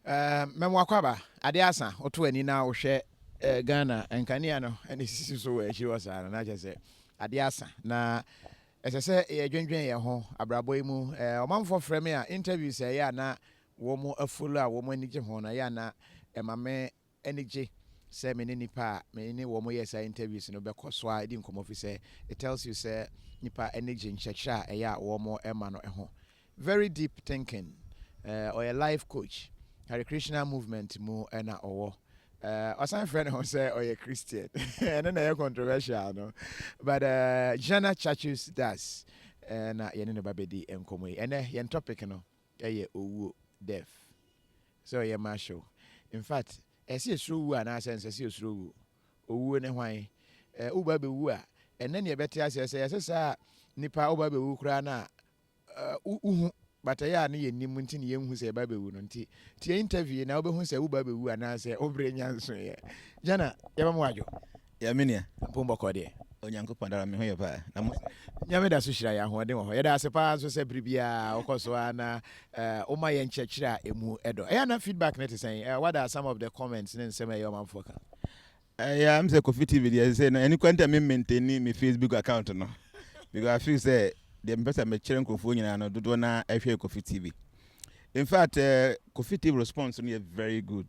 Memwakwaba adiasa oto ani na wo hwe Ghana enkania no ene sisi so we echi wasa na je se adiasa na esese ye dwendwen ye ho abrabo mu omanfo frame a interviews ya na wo mo afolo a wo mo anigye ho na ya na emame anigye se me ne nipa me ne wo mo yes interviews no be koso a edi nkomo fi se it tells you say nipa anigye nchekira ya wo mo ema no ho very deep thinking or a life coach Recreational movement mu ena owo osan friend who say or Christian and then a controversial no but Jnana Caksus does na yene no babedi enkomo ene yen topic no ye owu death so ye ma show in fact ese esuru ana sense ese esuru owu ne hwan uba be wu a ene ne beti asese yesesa nipa uba be wu kra na uhu but ya na yenim nti ne yenhu se ba bewu no nti tie interview na obehu se wo ba bewu ana se obre nyanso ye Jnana ye ba mo adwo ya menia pombo ko de onyankopon dara me ho ye ba na nyame da so hira ya ho de ho ye da se pa so se bribia okoso ana o ma ye nchekira emu edo ya na feedback net say what are some of the comments ne nsema ye man foka yeah I'm say Coffee TV dey say no any content me maintain me Facebook account no because I feel say the person me chere nkofo nyina no dodo na ehwe Coffee TV. In fact, Coffee TV response is very good.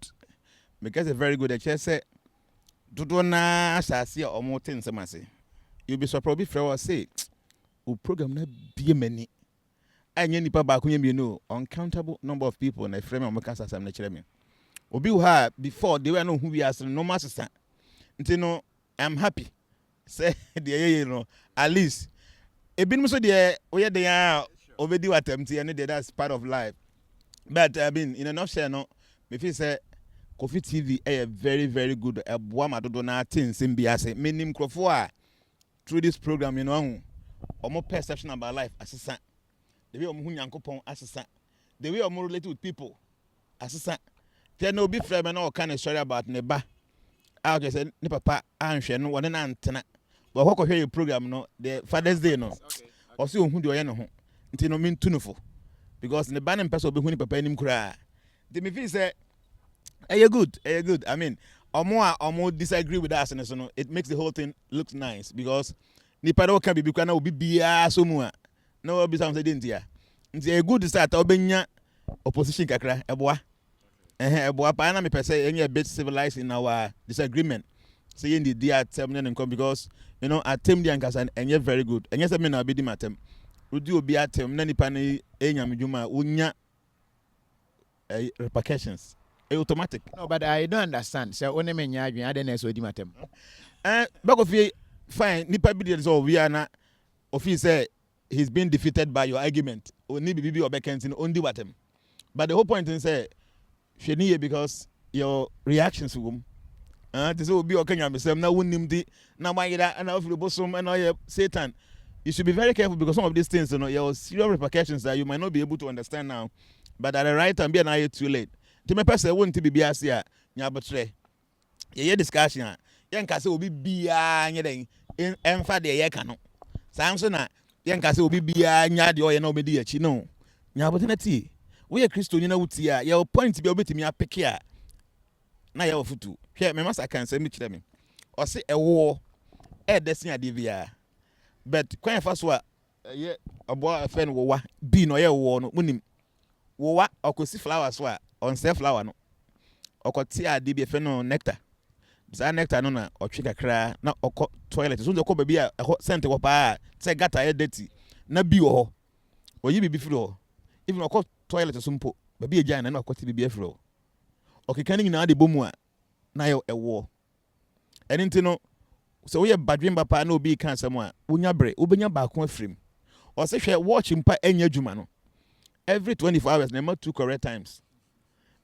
Because it's very good. I just say dodo na asase omo tin semase. You be surprised if I say o program na be many. Anya nipa ba ko nyemienu uncountable number of people na frame omo kasa sam na chere me. Obi who ha before they were no who we as normal sister. Nti no I'm happy. Say the no at least ebinum so de we dey obedi watemti and that's part of life. But I mean in a nutshell no me feel say Coffee TV very very good eboa madodo na things in biase menim krofo a through this program you know omo perception about life asesa the way omo hu nyankopon asesa the way omo relate with people asesa then obi frame na o kind story about ne ba I just say ne papa anhwe no wona na antena but what your program no the Father's Day no or see who do ye no ho nti no mean tunufo because the ban person be hu ni papa nim kura the me feel say good I mean omo disagree with us and so no it makes the whole thing look nice because nipa do can be because na obi bia so mu a na obi say didn't ya nti good start obenya opposition kakra eboa pa na me pese any a bit civilized in our disagreement say in the dia term and come because you know atem the ankasa and you very good and yes me na be di matem udi obi atem na nipa na enyam dwuma unya repercussions automatic. No but I don't understand so one me nya adwen ade na so di matem back of fine nipa bi dey so we are na office say he's been defeated by your argument oni bibi obekentin ondi watem but the whole point is say hweniye because your reactions wom this will be okay nyamesem na wonim di na mayira na ofiri bosom na Satan. You should be very careful because some of these things, you know, your serious repercussions that you might not be able to understand now. But at the right time, be an too late. To me, person won't be biasia. Nyabotre. Ye discussion. Yan kase will be bia nyedeng in emfa de ye kano. Samsona. Yan kase will be bia nyadi or no be chi no. Nyabotre na ti. We a Christian na wuti ya. Your point be obetimi apekia. Na ya ofutu. Hwe me masa kan say me kire me. O se ewo desin adivia. But when first wa ye abo friend wo wa bi no ye wo no munim wo wa okosi flowers wa on say flower no okoti ade bi fe no nectar bisa nectar no na otwe kakra na okọ toilet so okọ ba bi a sente wo pa say gata ye dirty na bi wo ho oyi bi firi ho even okọ toilet so mpo ba bi ejan na okoti bi afiri ho okeka ni na de bomu a na ye ewo eni no so we badwin papa na obi kan asem a wonya bre obenya ba ko afrim o se hwe watch mpa enya dwuma no every 24 hours na ma two correct times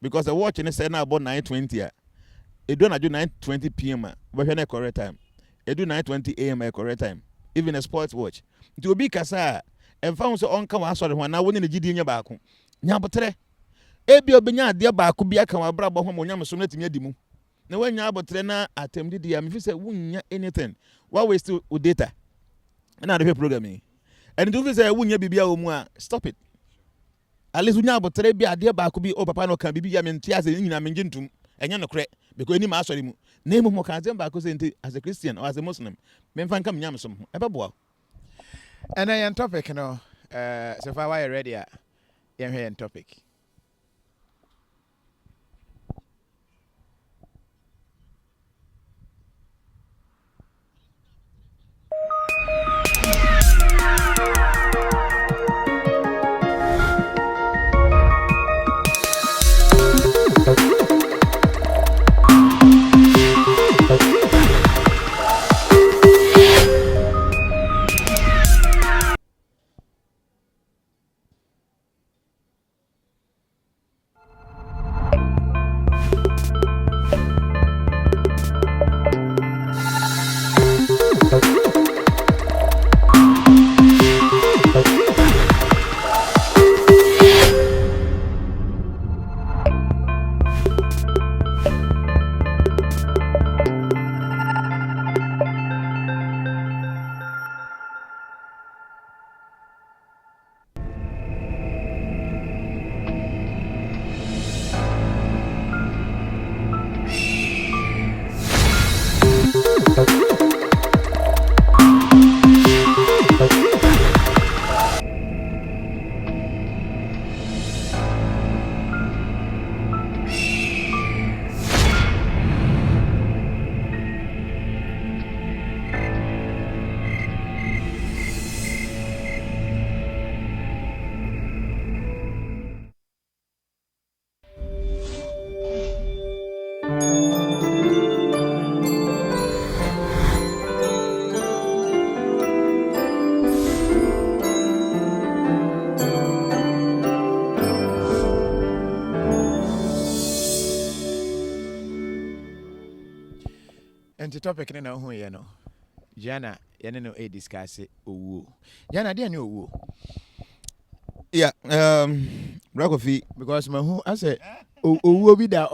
because the watch ne say na about 9:20 a edu na 9:20 pm a we hwe na correct time edu 9:20 am a correct time even a sports watch nti obi kasa emfa ho so onka wa asore ho na woni ne gidi nya ba ko nya botere ebi obenya ade ba ko bia kan wa bra bo ho mo nya meso na timi adi mu na wanya abotre na atem didi am fi say wunya anything why waste with data na the programming and do fi say wunya bibia wo mu a stop it at least unya abotre bi ade ba ko bi o papa no kan bibi ya mente ase nyina menje ntum enye no kre because any ma asori mu na emu mo kan ba ko say as a Christian or as a Muslim me fan kam nyam som e beboa and I topic no so far why ready at yen topic. And the topic na ho ye no. Jnana yene no discuss owu. Jnana dey no owu. yeah Rectification Because my who I say owu bi da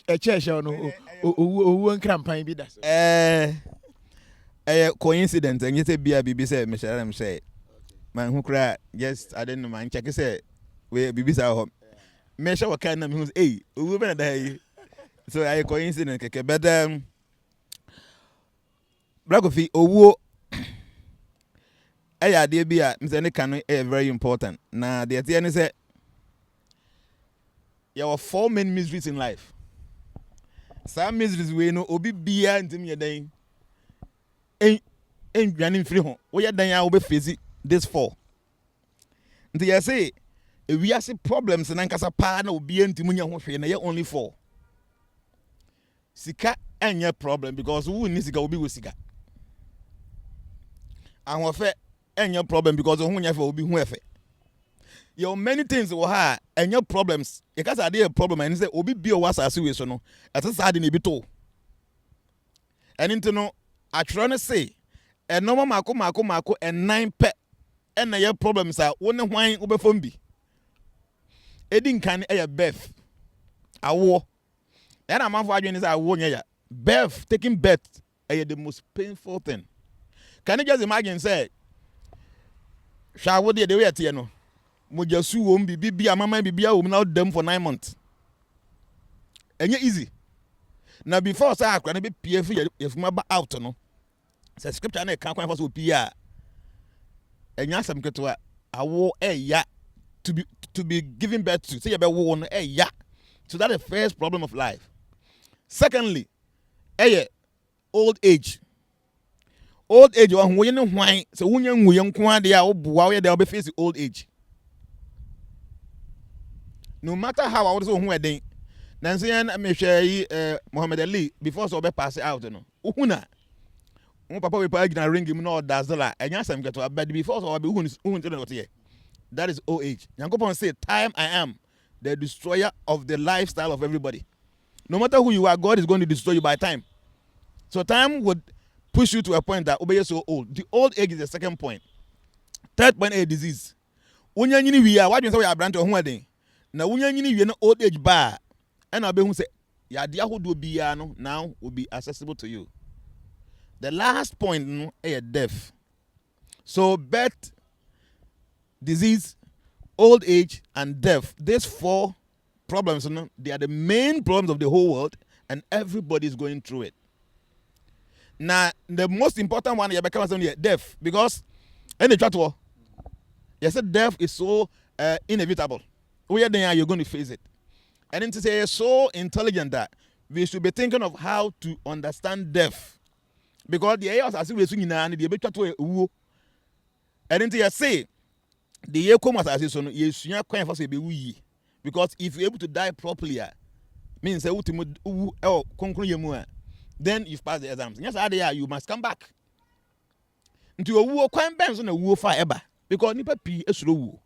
e church no owu nkrampan bi da. Coincidence and yet be a bibi say me share them say man who cry just I don't know man check say we bibi say home me sure what kind of me hey owu be na da so I coincidence keke but Rectification owu ade bi a me say ne kan very important na the thing say there were 4 main miseries in life. Some miseries we know obi bia ntim ye dan en dwane mfiri ho wo ye dan a wo be face this 4. Nti ye say we are problems na nkasa pa na obi ntim nya ho hwe na ye only 4. Sika enya problem because who ni sika obi wo sika. Ahofe enya problem because who nya fe obi hu efe. Your many things wo ha enya problems. Ye kasa dey problem and say obi bi o wasase we so no. Ate sa de na bi to. Eni nti no atwere no say enoma mako and 9 pe na ye problems a wo ne hwan wo be fom bi. Edi nkan e birth. Awo. Ya na manfo adwene say awo nya ya. Birth, taking birth is the most painful thing. Can you just imagine say sha wo de we tie no. Mo jasu wo bibia mama bibia wo na dem for 9 months. Enye easy. Now before say akra na be pie fi yefuma ba out no. Say scripture na kan kwan for so pie a. Enya asem ketewa awo ya to be given birth to. Say you be wo no ya. So that's the first problem of life. Secondly, old age. Old age wo ye ne hwan say wonya nwuye nko ade a wo boa wo ye dey be face old age. No matter how I was so who den nansi yan me hwe Muhammad Ali before so be pass out no uhuna un papa we pa gina ring him no dazzler enya sam get but before so be uhun tell what here that is old age. Yankopon say time I am the destroyer of the lifestyle of everybody. No matter who you are, God is going to destroy you by time. So time would push you to a point that obey so old. The old age is the second point. Third point is disease. Unya nyini wi a wadwen say we abrante ho aden. Na unya nyini wi na old age ba and obe hu say ya de ahodo bia no now will be accessible to you. The last point no is death. So birth, disease, old age, and death. These 4 problems, they are the main problems of the whole world, and everybody is going through it. Now, the most important one, death, because any chat, you said death is so inevitable. Where then are you going to face it? And then to say it's so intelligent that we should be thinking of how to understand death, because the areas as we swing in the better to and then to say the year come as I say yes, you can't for be because if you're able to die properly, means a ultimate conclusion, then you've passed the exams. Yes, you must come back into a war quite bands on a war forever because nipa p is slow.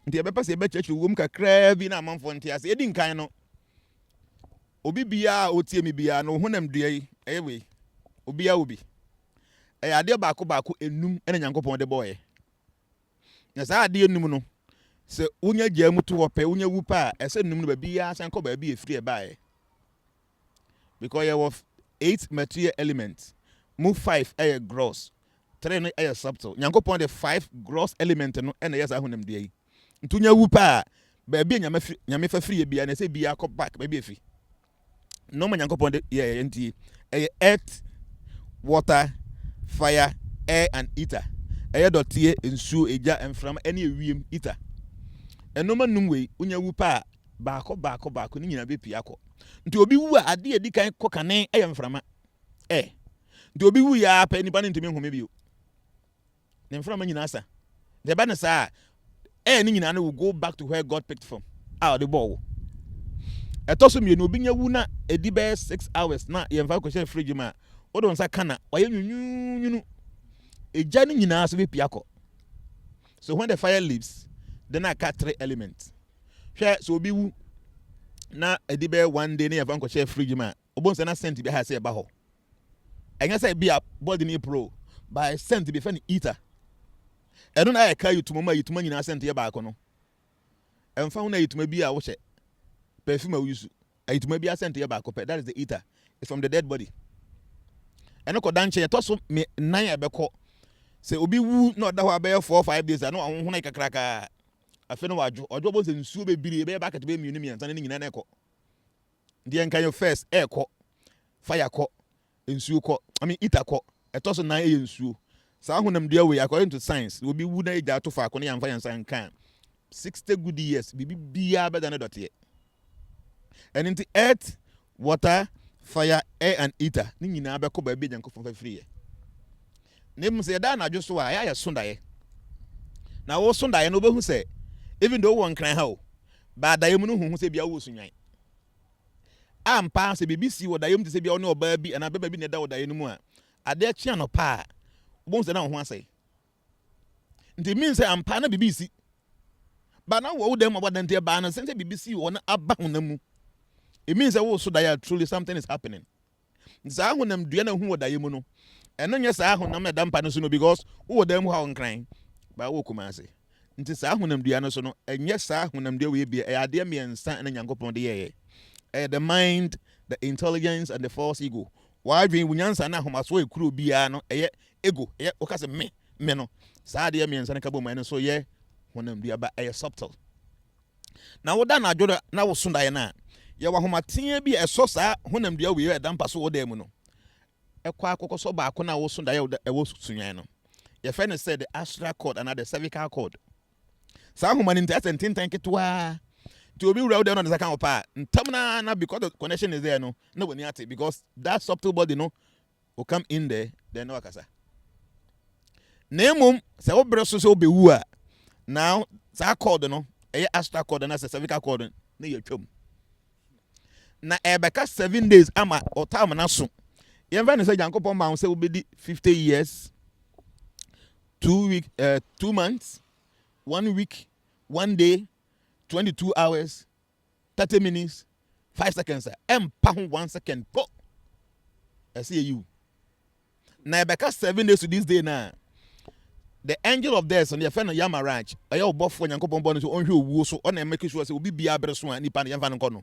The papa say better to wom kakra bi na amanfo ntia se edin kan no obi bia otie mi bia no honam dua yi ewe obi a obi ade baako enum ene Nyankopon de boye na sa ade enum no se wonya gya mu to ope wonya wu pa ese enum no ba bia san ko ba bia efiri e baaye because you have 8 material elements, move 5 air gross, 3 no air subtle. Nyankopon the 5 gross element no ene yes ahonem de yi ntunya wu pa ba bia nyame fa free bia na se bia ko back ba bia fi no man Nyankopon de enti earth, water, fire, air and ether. Dotie nsuo eja enfram ene ewiem ether. Enoma num we unya wu pa baako ni nyina be pia ko. Nti obi wu ade edi kan kokane mframa. Nti obi wu ya pa nipa ntimi nhome bio. Ne mframa nyina asa. De ba ne sa ni nyina na will go back to where God picked from. The ball. Etoso mienu obi nya wu na edi be 6 hours na ye mfa ko share fridge ma. Odo nsa kana waye nyunu eja ni nyina asa be pia ko. So when the fire leaves, then I cut 3 elements. So obi wu na edibe one day na yavan ko share fridge ma obonse na scent be ha say ba ho enya say be a body ni pro by scent be fa ni eater eno na ayaka yutuma nyina scent ye ba ko no emfa ho na yutuma bi a wo hye perfume a use yutuma bi a scent ye ba ko pe that is the eater. It's from the dead body eno ko danche ye to so me nan e be ko say obi wu na oda ho abe 4-5 days na ho na ikakraka afeno wajo ojo bo se nsuo be biri be bucket be mienu mi ansa ne nyina na ekọ die nkan yo first ekọ fire ko nsuo ko ita ko etoso na e nsuo sa ahunam dia we according to science obi wu na eja to fa ko ne yamfa yansa nkan 60 good years bibi bia be na dote and into earth, water, fire, air and ether ni nyina be ko ba be Nyankopon fa free ne mu se da na adwo so a ya sondaye na wo sondaye no be hu se even though one cry how but dayemu no hu se bia wo sunwan ampa se BBC wo dayemu te se bia wo ne oba bi ana beba bi ne da wo dayenu mu a ade akye no pa bo se na ho asai nti mean say ampa na BBC ba na wo dem oba dante ba na se BBC wo na aba honamu it means that wo so daya truly something is happening za honam dua na hu wo dayemu no eno nya sa honam na dampa no so no because wo dem ha on cry ba wo kuma ase nti sa honam dua no so no enye sa honam dua we bia ade miensa na Nyankopon de ye the mind, the intelligence and the false ego. Why dream wunyansa na homaso ekuru bia no ego okase me no sa de miensa na kabo man so ye honam dua ba subtle. Na woda na adwo na wo so ndaye na ye wa homaten bi eso sa honam dua we ye dampa so wo da mu no ekwa akoko so ba ko na wo so ndaye wo sunyan no ye fe ne said the astral cord and the cervical cord. Sa homan nti asentintan ketwa to be real down on the second part na because the connection is there no when you because that subtle body no will come in there then no akasa nemum se wo bre so be wu a now sa cord no astral cord na cervical cord na ye twam na ebeka 7 days ama o time na so ye mfa ne say Nyankopon ma say we be 50 years 2 months 1 week 1 day 22 hours 30 minutes 5 seconds empa 1 second po I see you na ebeka 7 days to this day na the angel of death on your friend Yamaraj ayo obofo Nyankopon bo no so onhwe owu so on make sure say obi bia bre so ani pa na yemfa nko no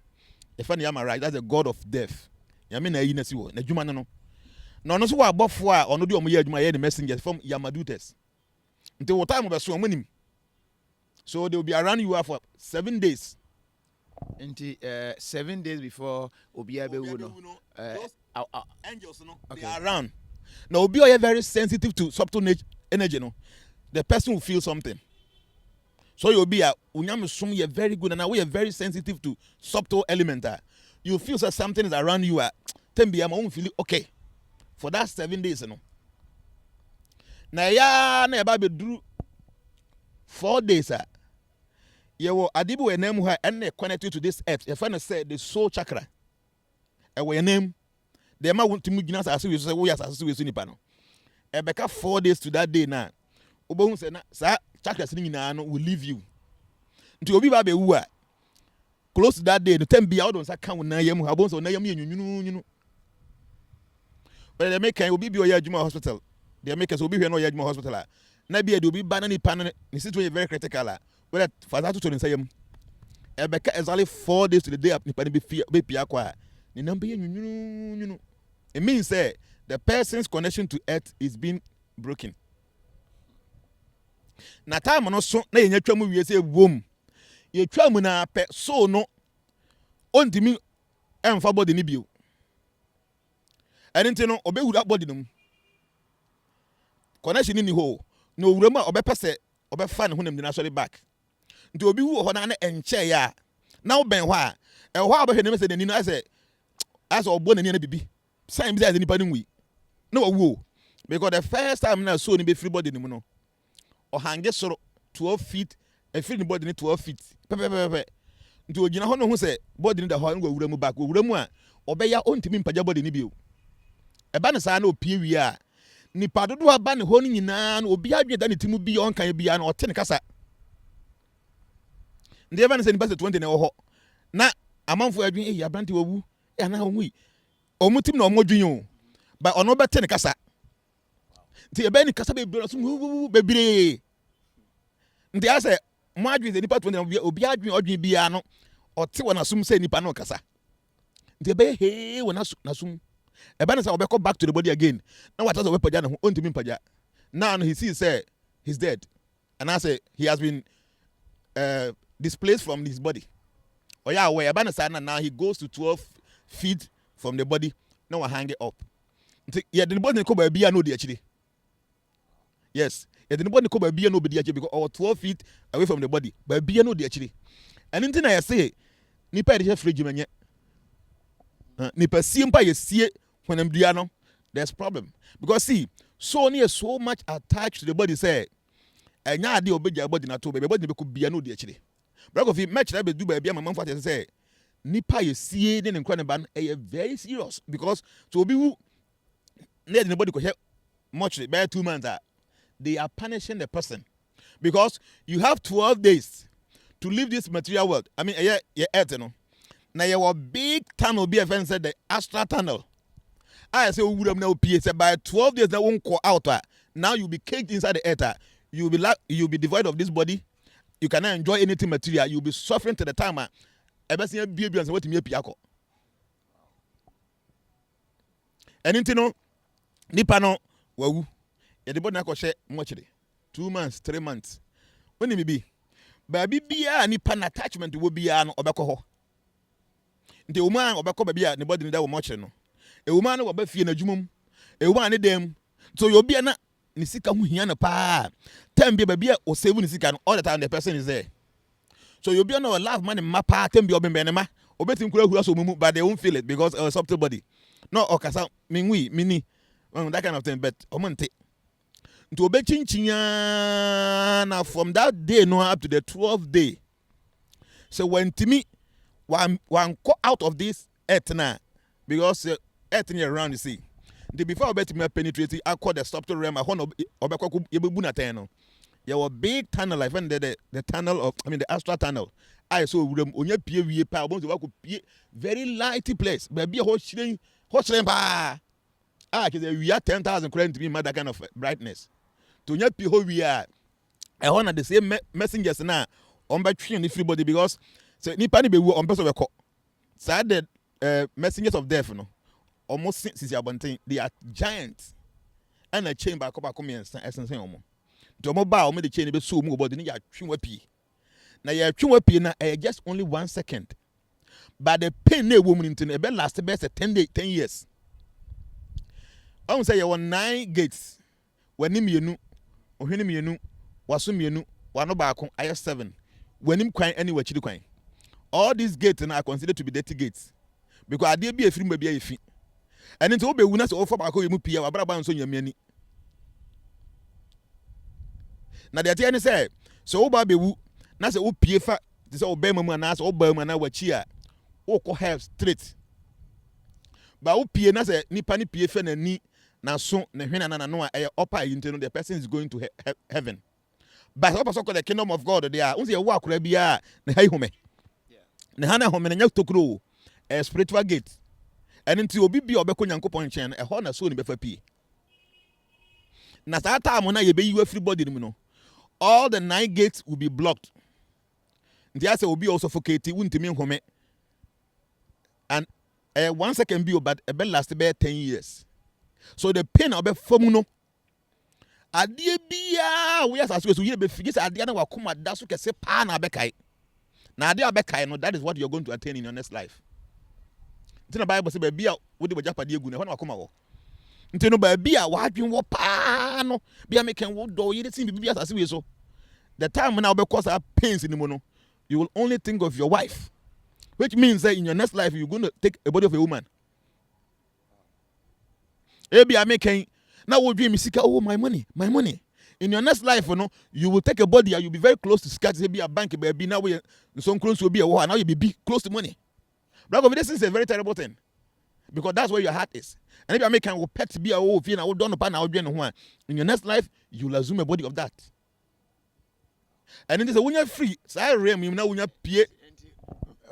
the friend Yamaraj that's the god of death yame na yi na si wo na dwuma no no so wa obofo a ono de omo ye adwuma ye the messengers from Yamadutes nti wo time be so omonim So they will be around you for 7 days. Until 7 days before Obia Bewuno. Those angels, Okay. they are around. Now, Obi are very sensitive to subtle energy, the person will feel something. So you'll be you're very good, and now we are very sensitive to subtle element. You feel that something is around you. Then be feel okay for that 7 days. Now ya na eba be drew 4 days. Yewo adibu we name her and connected to this earth. Your friend said the soul chakra. Your name. The ma want to move gina as we say we as we nipa no. Ebeka 4 days to that day now. Obo say na sa chakra sini nyina no will leave you. Nti obi ba be wu a close to that day no time bia odon sa kan na yam ha bon so na yam nyunu. But they make obi bi oya adwuma hospital. They make us obi hwe no oya adwuma hospital a. Na bia de obi ba na nipa no ni situation very critical a. Whether for that to say yam. Ebeka exactly 4 days to the day up nipa be pia kwa. Ni number nyunu. It means the person's connection to earth is being broken. Na time no so na yenya twa mu wie se wom. Ye twa mu na pe so no ontimi emfa body ni bio. Enti no obewura body no mu. Connection ni ho. No wura mu a obepese obefa ne honam ni na sorry back. Nti obi wu ho na na enche ya. Na wo ben ho a ho abehwe ne mese ni no ase as obo na ni na bibi. Sign be nipa ni wi. No wo. Because the first time na so ni be free body ni mu no. Or hange soro 12 feet, a free body ni 12 feet. Pepe. Nti ogina ho no hu se body ni da ho ngo wura mu back. Wura mu a obeya ontimi mpaja body ni bio. Eba ne sa na opie wi a nipa dodo aba ne ho ni nyina na obi adwe da ne timu bi onkan bia na ote ne kasa. Ndi eba ne se nipa se 20 na wo ho. Na amanfo adwen abrante wawu. Na ho wi. Omutim na omodwen o. Ba ono bete ne kasa. Nti ebe ni kasa be bro so bebire. Nti ase mo adwen se nipa 20 obi adwen odwen bia no ote wona sum se nipa no kasa. Nti ebe he wona sum. Ebe na say obekọ back to the body again. Na what ase obepaja na ho ontimi mpaja. Now he sees say he's dead. And I say he has been displaced from his body. Oh yeah, where ebe na say now he goes to 12 feet from the body. Now we hang it up. Yeah, the body ko ba bia no de actually. Yes. Yeah, the body ko ba bia no be de actually because 12 feet away from the body. Ba bia no de actually. And anything I say, nipa de fridge manye. Nipa simpa ye sie when am dia no, there's problem. Because see, so near so much attached to the body say, enya ade obeja body na to be body be ko bia no de actually. But if you match that be do ba bia mamam fa say nipa ye sie ne nkwa ne ban very serious because to obi who need nobody ko much by 2 months they are punishing the person because you have 12 days to leave this material world. I mean earth no now your big tunnel be even said the astral tunnel. I say we would now say by 12 days that won't go out now you'll be caged inside the earth. You'll be devoid of this body. You cannot enjoy anything material. You'll be suffering to the time ebesia bia and what me pia ko. Anything no nipa no wawu. Ye de body na ko hye mochire 2 months 3 months. When me bi ba bia nipa na attachment wo bia no obekọ ho. Nti o man obekọ ba bia ne body ni da wo mochire no. E wo man no oba fie na dwumom. E wo man ne dem. So you bia na ni sika hu hia na pa. Time bia ba bia o save ni sika no all the time the person is there. So you'll be on a laugh money mapa tembi obenbenema obetim kura hura so mumu but they won't feel it because soft body. No okasa minwi mini that kind of thing but omonte. Nto obechinchinya na from that day no up to the 12th day. So when Timmy one go out of this earth now because earth near around you see. The before obetimi penetrate I call the subtle realm I hono obekọ yebebu na ten no. There was big tunnel like when the tunnel of the astral tunnel. I saw onye pie wie pa obon se wa ko pie very lighty place. Baby ho shiren pa. Ke we are 10,000 current to be that kind of brightness. To onye pie ho wie a e ho na the same messengers na on ba twi on everybody because say nipa ni be wu on person we ko. Say the messengers of death no. Almost since abonten they are giants. And a chamber ko ba come essence omo. Domo ba o me de chain be so mu body ni ya twi wa pi Now you try pain just only 1 second. But the pain na woman into e be last best 10 years. I say you 9 gates. When him yenu, ohwene mienu, waso mienu, wano baako, I have 7. When him kwan anywhere chidi kwan. All these gates are considered to be dirty gates. Because ade bi efiri mba bi ayefi. And into obe wu na se ofa baako yemu pia wabra ba nso nyamiani. Na de ate ne say so oba be wu na se opie fa de se oba mamu na se oba mamu na wachi a okọ have straight. Ba opie na se nipa ni pie fa na ni na so na hwena na no a upper into the person is going to heaven. But what the kingdom of God there unse ye wo akora bia na hai home. Na hana home na nya tokuro a spiritual gate. And until obi bia obekọ Nyankopon chen e ho na so ni befa pie. Na sa time na ye be you everybody no. All the 9 gates will be blocked. There say obi also suffocate wuntimi home. And 1 second be but e be last about 10 years. So the pain of a formuno. Adie bia we as we you be figure adie na wakoma da so kese pa na bekai. Na adie abekai no that is what you're going to attain in your next life. Nti na Bible say ba bia wo de bojapade egu na ho na wakoma wo. Nti no ba bia wa adwen wo pa no bia meken wo do ye tin bibia asase we so. The time now be cause pains in the you will only think of your wife. Which means that in your next life you're going to take a body of a woman. Ebi ameken now will dream sika oh my money. In your next life you will take a body and you'll be very close to scat be a bank baby now we some close will be a war now you'll be close to money. Brother, this is a very terrible thing. Because that's where your heart is. And if you make will pet be a oh if you now don't know in your next life you'll assume a body of that. And it is when you're free, so I remember now when you're pay.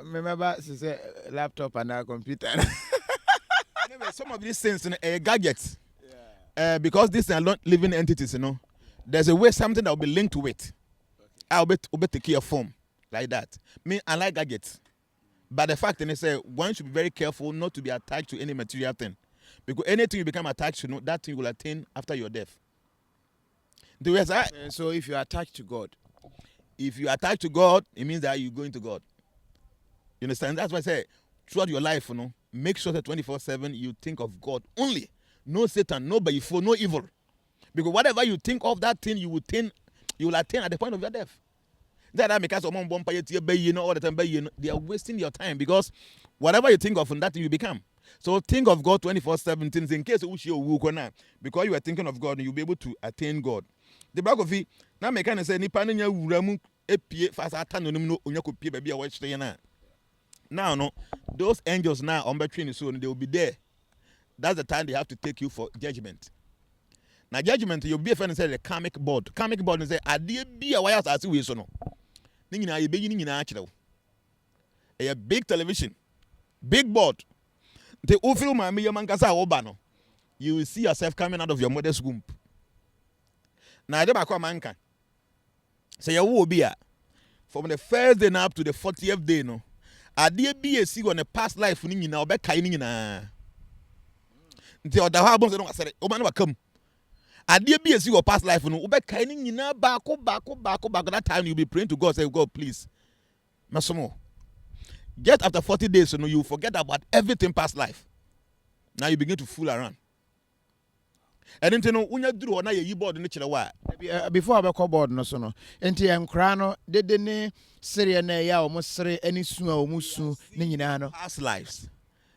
Remember, say laptop and a computer. Anyway, some of these things gadgets. Yeah. Because these are not living entities, there's a way something that will be linked to it. Okay. I'll be take care of form like that. Me, I like gadgets. But the fact is, one should be very careful not to be attached to any material thing. Because anything you become attached to, that thing will attain after your death. So if you are attached to God, if you attach to God, it means that you're going to God. You understand? That's why I say, throughout your life, make sure that 24/7 you think of God only. No Satan, no before, no evil. Because whatever you think of that thing, you will attain at the point of your death. That because all the time they are wasting your time because whatever you think of and that thing you become. So think of God 24/7 things in case you because you are thinking of God and you'll be able to attain God. The back of it now me can say nipa nya wura mu epie fast atanom no onya kopie ba bia wo chire na. Now no those angels now on between so they will be there. That's the time they have to take you for judgment. Now judgment you be a friend say the karmic board. Karmic board say ade bia why as we so no. Ni nyina ye be yi nyina a kire wo. A big television. Big board. The ofil ma me yamankasa wo ba no. You will see yourself coming out of your mother's womb. Now, I don't manka. Say you will be from the first day up to the 40th day. No, I did be a see on a past life. Ni na obe kaini na. Until the harbors don't say, "Oh man, come." I did be a see on past life. No, obe kaini na bako. That time you be praying to God. Say, God, please, masomo. Just after 40 days, you forget about everything past life. Now you begin to fool around. And then when you do na ye board no kire wa before abekọ board no so no enti enkra no dede ne sere na ya o mo sere ani su a o mo su ne nyina no past lives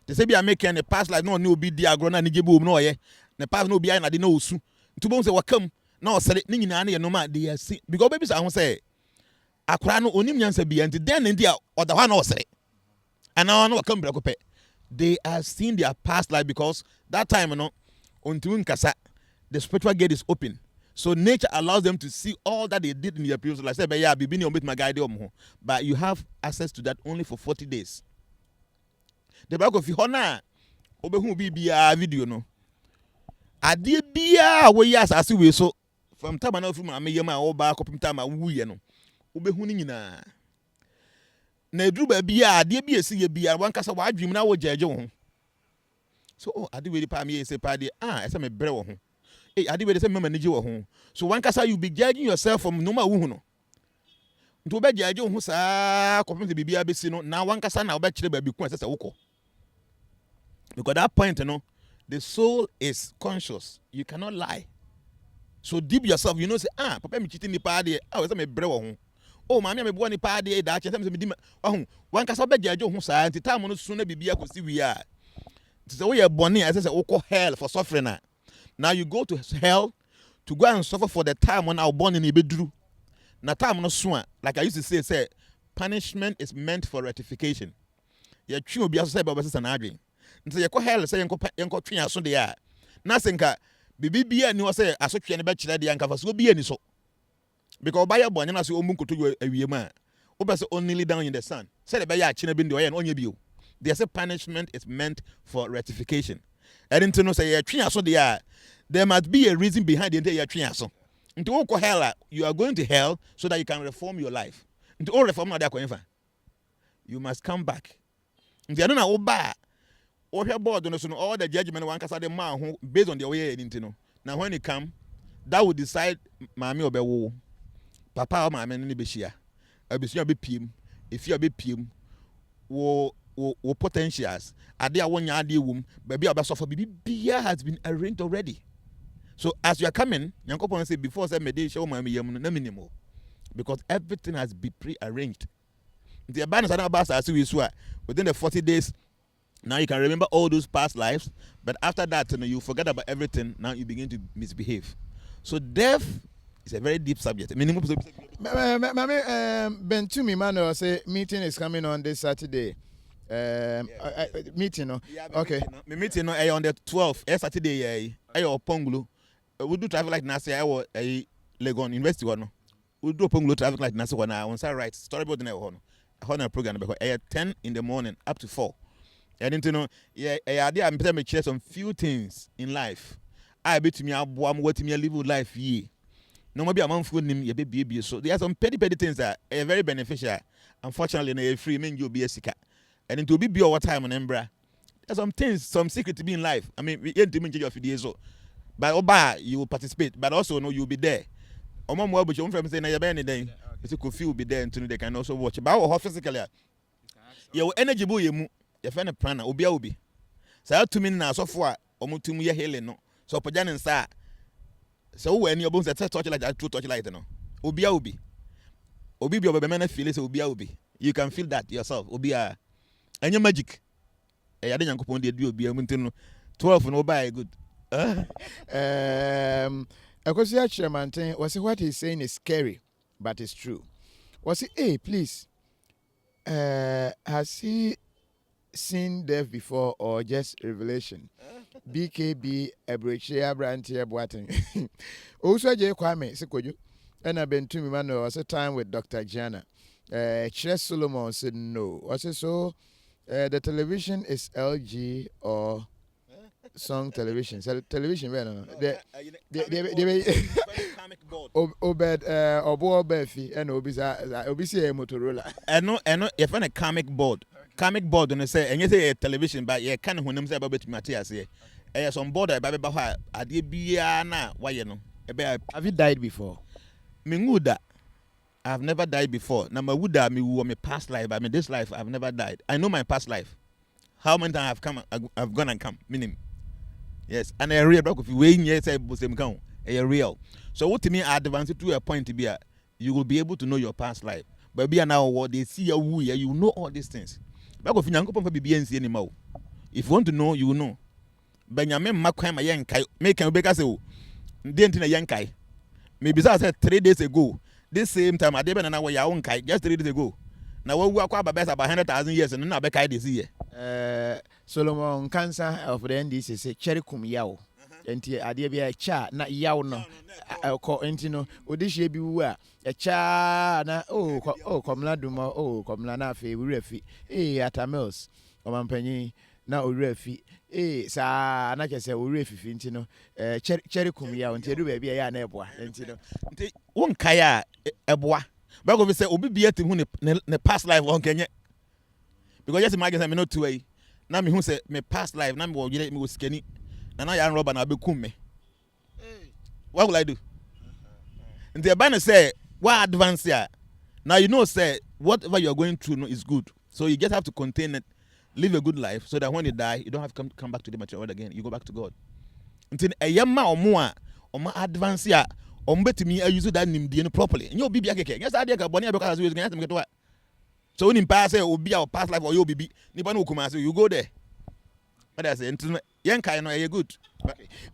they say be making the past life no obi di agro na ne gebe no ye ne past no obi na de na osu nti bo say wakam na o sere ne nyina na ye no ma de ya see because baby say ho say akra no onim nyansa bi enti den ne dia oda hwa na o sere ana no wakam brako pe they are seeing their past life because that time until nkasa the spiritual gate is open. So nature allows them to see all that they did in their previous life. Say, but yeah, be been my guide. But you have access to that only for 40 days. The back of Hona, Obehu BBA video no. I did be we yes, I see we so from time enough from Amayama or back up in time we no. Obehunina. Nedru baby, I did be a see be a one cast of dream now with Jajo. So I did really pay me say party. I said me brew. Hey, I did say me manage you home. So one case you be judging yourself from no matter who no. nti obegyaje ho saa kofim te bibia besi no na wankasa na obekire ba bi ku asese wokọ because that point the soul is conscious. You cannot lie. So deep yourself, you know, say, papa me cheating the party. We say me bre wo ho. Oh, mama me bo ni party da che say me di one kasa begyaje ho saa nti time no so na bibia kosi wi a. Say we are born here, I say wokọ hell for suffering. Now you go to hell to go and suffer for the time when I was born in Ibeduru. Na time no so like I used to say punishment is meant for rectification. Ya twi obi aso say ba say na adwen. Nti ye ko hell say yenko twi aso de ya. Na senka bibibia ni wo say aso twi ne be kire de yanka fa so obi ani so. Because obaya born na say omu nkoto awiem a. Oba say only down in the sun. Say the be ya kire bi ndi o ye no onye bi o. They say punishment is meant for rectification. I didn't know say twi aso de ya. There must be a reason behind the entire twi aso. Nti wo ko hell you are going to hell so that you can reform your life. Nti all reform na dey akọ you must come back. Nti anu na wo ba o hwe board no so no all the judgment one kasa de man ho based on the way nti no. Now when it come that will decide maami obewo papa o maami no be hia abesu abepiem efi abepiem wo potentials ade a wonya ade wum baby obeso bibia has been arranged already. So as you are coming, Yankopon say before say mede show my yam no minimum because everything has been pre-arranged. The abundance and about as we swear within the 40 days. Now you can remember all those past lives, but after that you forget about everything. Now you begin to misbehave. So death is a very deep subject. Minimum. Ben to me, man, say meeting is coming on this Saturday. Meeting, no? Okay. Me meeting on the 12th. Saturday. Ponglu. We do traffic light nasi I Legon University one. We do Ponglu traffic light nasi one on side right storyboard na one program because 10 in the morning up to 4. I didn't know I'm me share some few things in life. I bet me aboa am what me live life ye. No maybe a man food nim ye be so there are some petty things that are very beneficial. Unfortunately na free men you be a sika. And it will be over time on embra. There's some things, some secret to be in life. I mean, we ain't even change your videos so. But Oba, you will participate, but also know you'll be there. Omam will be your friend saying na any day. You could feel be there until they can also watch. But how physically? Your energy boy you friend a prana obi. So 2 minutes now so far omu 2 year healing no. So pajan and sa. So when your bones that touch like that true touch light no. Obi. Obi be obemena feel say obi. You can feel that yourself. Obi and your magic. I didn't Yankopon dey do obi amuntino 12 no buy good. Akosia Chairman was what he's saying is scary, but it's true. Was it hey please? Has he seen death before or just revelation? BKB Ebrechia Brantia Boating. Also J Kwame Sekoju. And I've been to me man was a time with Dr. Jnana. Ches Solomon said no. Was it so? The television is LG or Song television. So television, no. The comic board. Obed Obo Befi and Obisi Motorola. I know. If on a comic board, and say and you say television, but you can't when them say about Matthias here. Some board I baby baha ade bia na why you know. Have you died before? Minguda. I've never died before. Now my wuda me who my past life, but this life I've never died. I know my past life. How many times I've gone and come. Meaning. Yes, and a real block of weighing yes, I was a real. So what to me advance to a point to be you will be able to know your past life. But be now what they see you know all these things. Back of Yanko for BNC anymore. If you want to know, you will know. Benjamin Makwama Yankai make a big as a dent in a Yankai. Maybe I said 3 days ago. This same time I didn't know your own kite just 3 days ago. Now we walk about best about 100,000 years and now back this year. Solomon cancer of the NDC say cherry kum yaw. Enti ade bia cha na yaw no ko enti no odishi bi wu a cha na komla duma komla na afi wura fi atamels omampanyi na owura fi sa na kese owura fifi enti no cherry kum yaw enti edu ba bia ya na eboa enti no enti won kaya eboa ba go say obi bia te hu ne past life won kenye because just imagine say me no two way na me hu say me past life na me wo yire me wo skani na na ya rubber na be kum me what will I do? And the banner say what advance ya Now you know, say whatever you're going through is good. So you just have to contain it, live a good life, so that when you die, you don't have to come back to the material world again. You go back to God. Until a yama or more advance ya, betimi use that name properly. And you'll be again. Yes, I did a bonnet because we get to what. So when in pass, it will be our past life or you'll be Nibano Kumasi, you go there. But I say, young kind of good.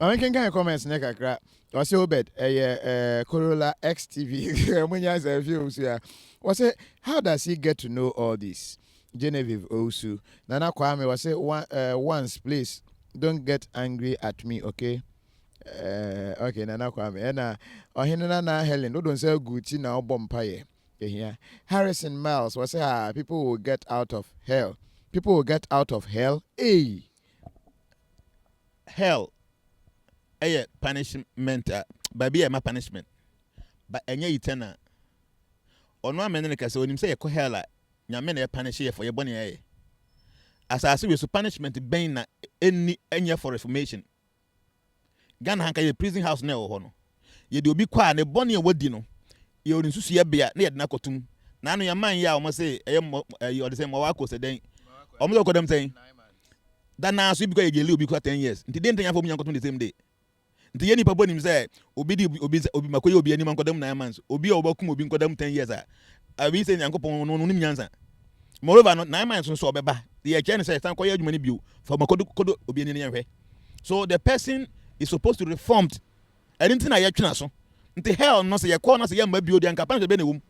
I can kind of comments neck crack. I say, Obed, Corolla XTV. When you say, views here, was it, how does he get to know all this? Genevieve Osu. Nana Kwame was say, once, please, don't get angry at me, okay? Okay, Nana Kwame. And Ohinana Helen, don't say good now, Bompaye. Yeah. Harrison Miles was say, people will get out of hell. People will get out of hell. Hey. Hell. Punishment, baby, my punishment. But any eternal. Or no man can say when him say a hell, Yamena punish here for your bonny. As I see with punishment, bane any for reformation. Gun hanker your prison house now, hono. You do be quiet, a bonny wodino. You in Susia beer near Nakotum. None of your mind, ya must say, you are the same Mawako said, almost look at them saying. That now, so because you live 10 years. They didn't have me the same day. The any papa him say, Obi Makoyo be any man called them 9 months, Obi Obokum will be called them 10 years. I will say, Uncle Pon, no answer. Moreover, not 9 months on so beba. The agent says, Thank you, money view for Makodo Obi any way. So the person is supposed to reform. I didn't think I had chance. The hell, no say a corner, say, young baby, and Capan the Benny.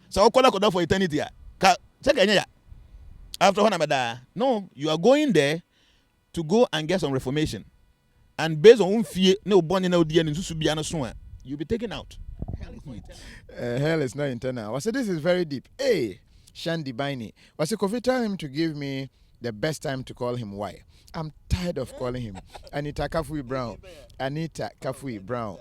So I'll call out for eternity. Check any. After one no, you are going there to go and get some reformation. And based on fear, no bonnie no dear and Susubiana you'll be taken out. Hell is not internal. I said this is very deep. Hey, Shandy Biney. Was it coffee tell him to give me the best time to call him why? I'm tired of calling him. Anita Kafui Brown. Anita Kafui Brown.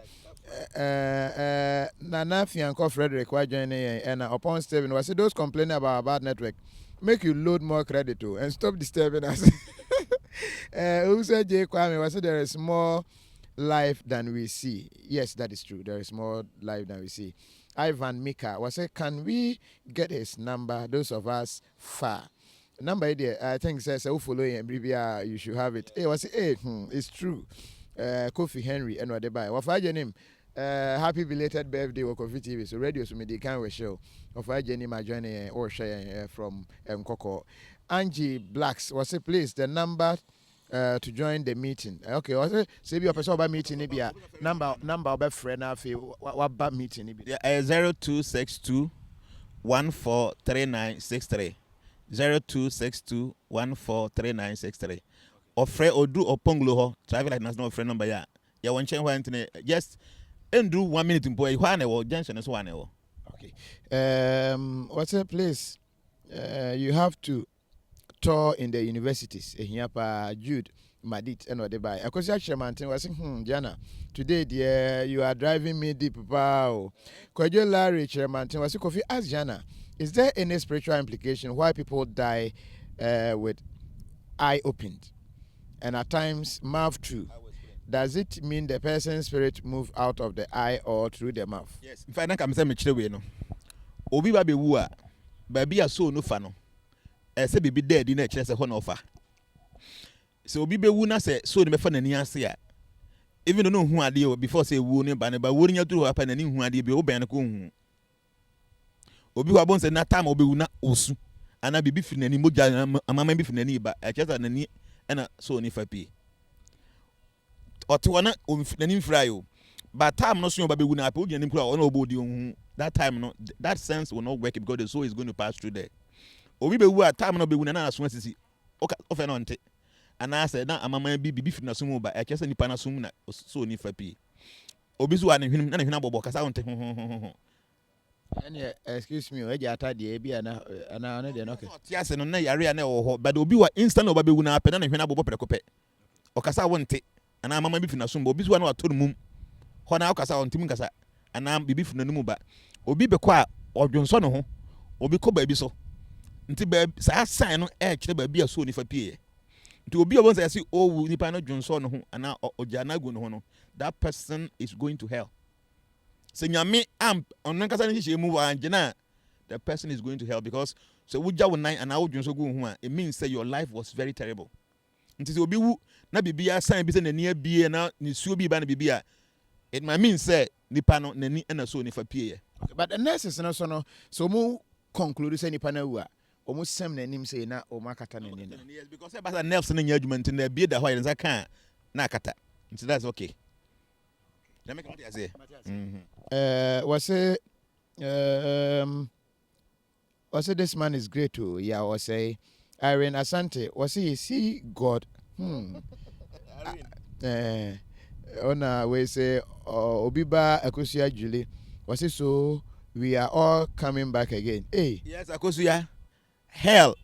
Nana Fianco Frederick why joining and upon Steven was it those complaining about a bad network. Make you load more credit to and stop disturbing us. Who said J. Kwame was there is more life than we see. Yes, that is true. There is more life than we see. Ivan Mika was say, can we get his number? Those of us far. Number idea, I think says who follow him, you should have it. Hey, was it? Hey, it's true. Kofi Henry and what they buy. What your name? Happy belated birthday, Kofi TV. So radio so me they can we show. Of our journey, my journey or share from Coco. Angie Blacks was say please the number to join the meeting. Okay, was it say be a person about meeting maybe number about friend what about meeting maybe 0262 143963 0262 143963 or Fred or do or Ponglo travel like national friend number ya one chain one just and do 1 minute in boy one or junction is 1 hour. Okay. What's a place? You have to tour in the universities. Here, Jude, Madit, and what they buy. Because actually, man, was saying, Jnana, today, dear, you are driving me deep. Wow. Could you, Larry, Chairman, was saying, Kofi, ask Jnana, is there any spiritual implication why people die with eye opened and at times mouth too? Does it mean the person's spirit move out of the eye or through the mouth? Yes. If I don't say me no. Obi baby wua, baby a so no fano. Say baby dead in a chest a offer. So Obi be wuna say so the me fan ani ase a. Even no who ade before say wu ne ba ne ba wu nya turu happen ani hu ade be oben ko hu. Obi wa bon say na time obi wuna osu. Ana bibi fi nani moja amama bi fi nani ba a chest nani na so ni fa pi. Otiwana nani fry o. But time no so ba be wuna apo odi anim kura ona obodi hu. That time no that sense will not work because the soul is going to pass through there. Obi be wu a time no be wu na aso asisi. Ofe no nte. Ana say na amama bibi fi na so mu ba e kese nipa na so mu na so ni fa pi. Obi so na hwinum na hwina bobo kasa wonte ho. And excuse me, where you attend the AB and I don't know. Yes, and no yare na ho, but obi wa instant oba be wu na pe na hwina bobo prekope. Okasa wonte. Ana amama bi fi na so mu obi so na wato mum. Ho na okasa wonte kasa. Ana bibi fi na numu ba. Obi be kwa odwonso no ho. Obi ko ba bi so. Nti ba sa sign no kire ba bi aso ni fa pie. Nti obi obon say o nipa no dwonso no ho ana ojana gu no ho no. That person is going to hell. Se nyame am onan kasa ni hye mu wa Jnana the person is going to hell because so wuja wo nine and I would so go home. It means that your life was very terrible. It is obi wu na bibia sign bi say na near bie na ni suo bi ba na bibia. It might mean say nipa no nani na so ni fa pie. But the nurses no so mu conclude say nipa na wu a omo sem na nim say na o makata na ni. Yes, because say basa nerves na judgment na bie da ho yen say kan na akata. So that's okay. Let me come here say. Was this man is great too. Yeah, was say Irene Asante was he see God. Ona we say Obiba Akosia Julie was it so we are all coming back again. Hey. Yes, Akosia. Hell,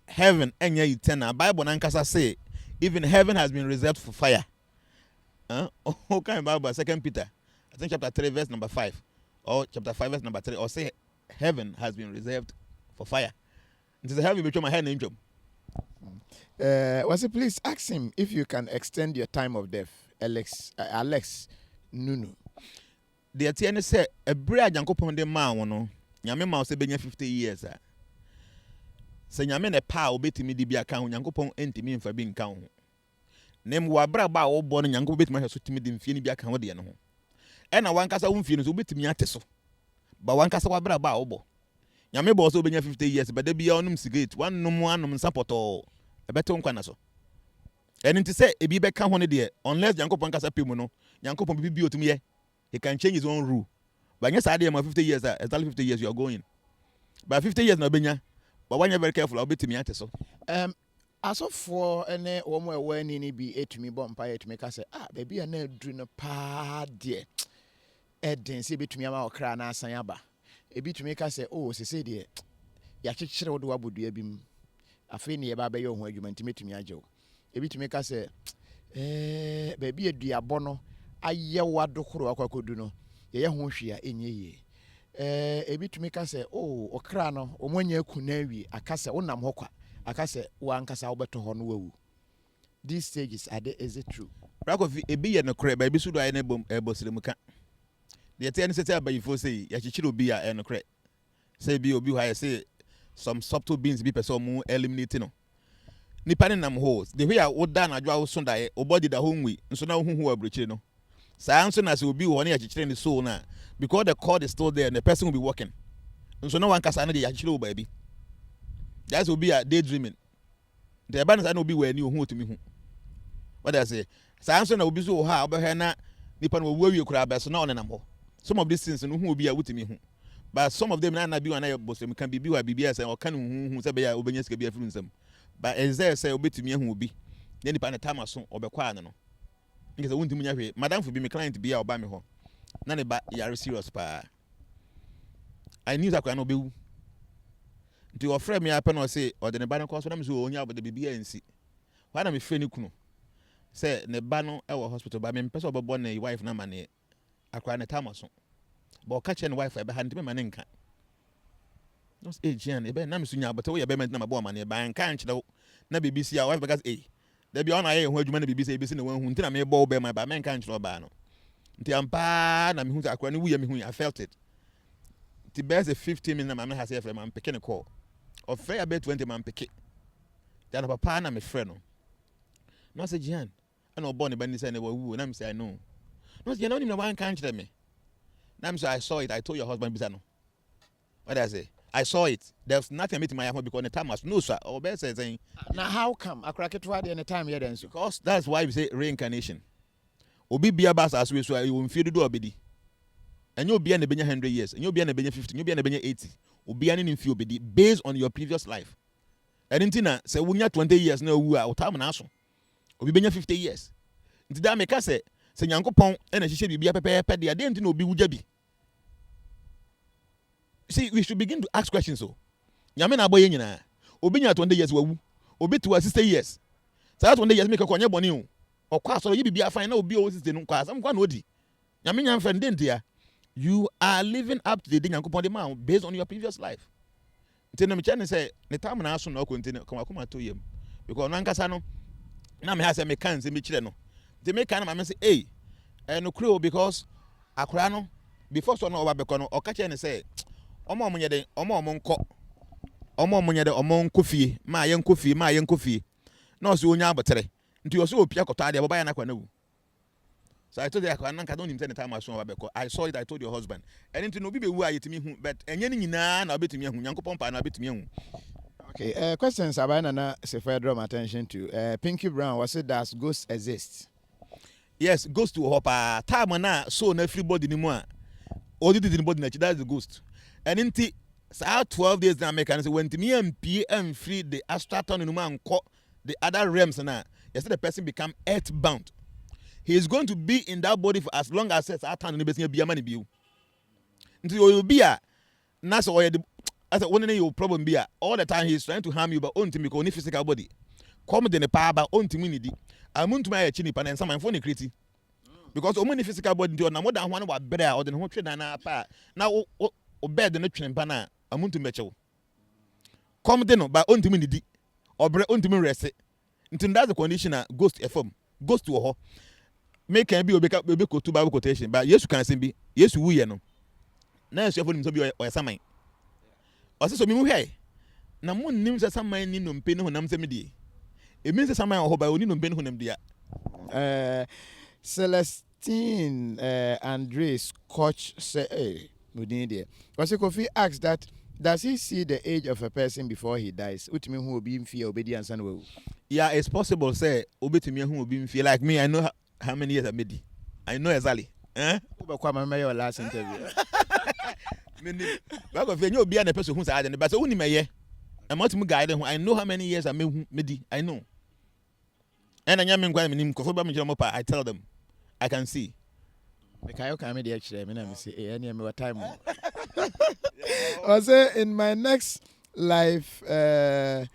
heaven, and yeah, eternal. Bible nankasa say even heaven has been reserved for fire. Okay, Bible 2 Peter, I think chapter 3 verse number 5, or chapter 5 verse number 3, or say heaven has been reserved for fire. It is a heaven between my head and job. Was it please ask him if you can extend your time of death, Alex Nunu. The attorney said a bread Yankopon de man, Yame Mouse been 50 years. Say Yamen a power bit me the be account Yankopon enti me for being count. Name wa bra ba o born Yanko bit my house to me the infini be account de no. And a one cassa won't feel so bit me at so. But one cassa wa bra ba obo. Yame boss been 50 years, but they be on him cigarette, one no one support all. A better one so. And to say a be back one day, unless Yankopon cassa pimono, Yankopon be to me, he can change his own rule. But yes, I am 50 years, exactly 50 years you are going. By 50 years no benya, but when you're very careful, I'll be to me at so. As of for any one when any be it to me bumpire to make us say, baby, I never drew no pa dear. Ed didn't see between our crown and Sayaba. A bit to make us say, oh, say dear. Yachichra would do a bim. A fini about your where you meant to me a joke. A bit to make us say, baby, a dear bono. I ya what do could do no. Ye won't share in ye. A bit to make us say, oh, o crano, o when you kunevi, a cassa onam hoka. Akase one kasa obeto honwo. These stages are they is it true? Rakofi e be no kre ba bi so do ay na ebosirimuka. The ten say by you say ya chichiro bi a no kre. Say bi obi why say some subtle beings be person mu eliminate no. Nipa ne nam ho. The way a woda na adwa wo so da e body da ho nwi. Nso na huhu abrochire no. Saa nso na say obi wo na ya chichire ne soul na because the cord is still there and the person will be working. Nso na one kasa na de ya chichiro ba bi. That's will be a daydreaming. The abundance I know be where you who to me. What I say, Samson will be so hard, but Hannah Nippon will worry you crab as no number. Some of these things and who will be a with me. But some of them not be an air bosom can be BBS or can who say Obenes can be a them. But as they say, obey to me who will be. Then upon a time or so or be quiet. Because I want to me, Madame for be my client to be our bammy home. None about you serious pa. I knew that I know be. To your friend me happen or say or the banner cost them so onya but the BBNC. Why am I friend kuno? Say ne bano e hospital but me person born a wife na mane akwa ne tamaso. But catch and wife e be hand me mane nka. No age and e be na me sunya but we be na mabo mane ba nka nkyere na BBC a wife because there be on aye ho adwuma na BBC e be se ne wan hu ntina me bo be ma ba me nka nkyere ba no. Nti ampa na me hu akwa ne wuya me hu I felt it. The best 15 minutes my man has here man picking a call. Or fair about 20 man pick it. Then papa na my friend. No say Jan. I know born by this anyway who and I'm say I know. No, you don't even one can't tell me. Nam say I saw it, I told your husband Bisano. What I say? I saw it. There's nothing meeting my husband because the time was no sir. Or better saying now how come I crack it toward the end time here then? Because that's why we say reincarnation. Obi bia bas as we so you will feel do obedi. And you'll be in the 100 years, and you'll be in the 50, you'll be in the 80. Will be an info based on your previous life. And intina say when you're 20 years now, we are time and aso. Will be 50 years. Into that make us say Yankopon and she should be a pepe, they didn't know be wujabi. See, we should begin to ask questions. So, Yamina boy, Obi 20 years, Obi to 60 years. So that's 20 years make a conya bonu. Or class or you be a fine, no be always the class. I'm going to Yaminan friend didn't here. You are living up to the thing Yankopon the man based on your previous life. Tell me, Chan say, the time and ask no continue come to him. Because Nankasano, now me has a mechanic in Michileno. They make kind of say, hey, and no crew because Akrano, before so no Babecono or catch and say, Omo omo nyede omo nko. Omo nyede omo nkofie, ma ye nkofie. Na so onya abotere. Nti yo so opia koto ade baba ya na kwa na wu. So I told you I don't even the time I saw Babeko. I saw it, I told your husband. And into no be who I me who, but and any na betimi hu, yanko pompa na betimi hu. Okay, questions Sabanana say for draw my attention to. Pinky Brown, was it does ghosts exist? Yes, ghost to hopper. Time na so na everybody ni mo a. All the body na that's the ghost. And into 12 days na make and say when me and free the astral turn no man the other realms na. Yes, the person become earthbound. He is going to be in that body for as long as that time no be a man be you. Until you will be a na so as a one your problem be all the time he is trying to harm you but only me only physical body. Come the power but only me need. I want to my chini pan and some phone creative. Because only physical body do na more than one what better or than what na pa. Now o bed the train pana I want to match you. Come the no but only me need or bre only me rest. Until that's the condition ghost FM. Ghost to her. Make can be obeka to Bible quotation, but yes, you can say be yes, we no. Now, so for him to be or some. Or so me hey. Na mo nim say some man ni no mpe no nam say me die. It means some man ho ba oni no mpe no nam dia. Celestine Andre Scotch say hey, within there. Was Kofi asks that does he see the age of a person before he dies? Utimi who will be in fear obedience and will. Yeah, it's possible say obetimi who will be in fear like me. I know how many years I made. I know exactly. Your last interview. Back of you be a person who's adding, but only my year. I'm not guide. I know how many years I made. I know. And I am going to I tell them, I can see. The Kayo Comedy actually, I mean, say, any more time. I say, in my next life, Nema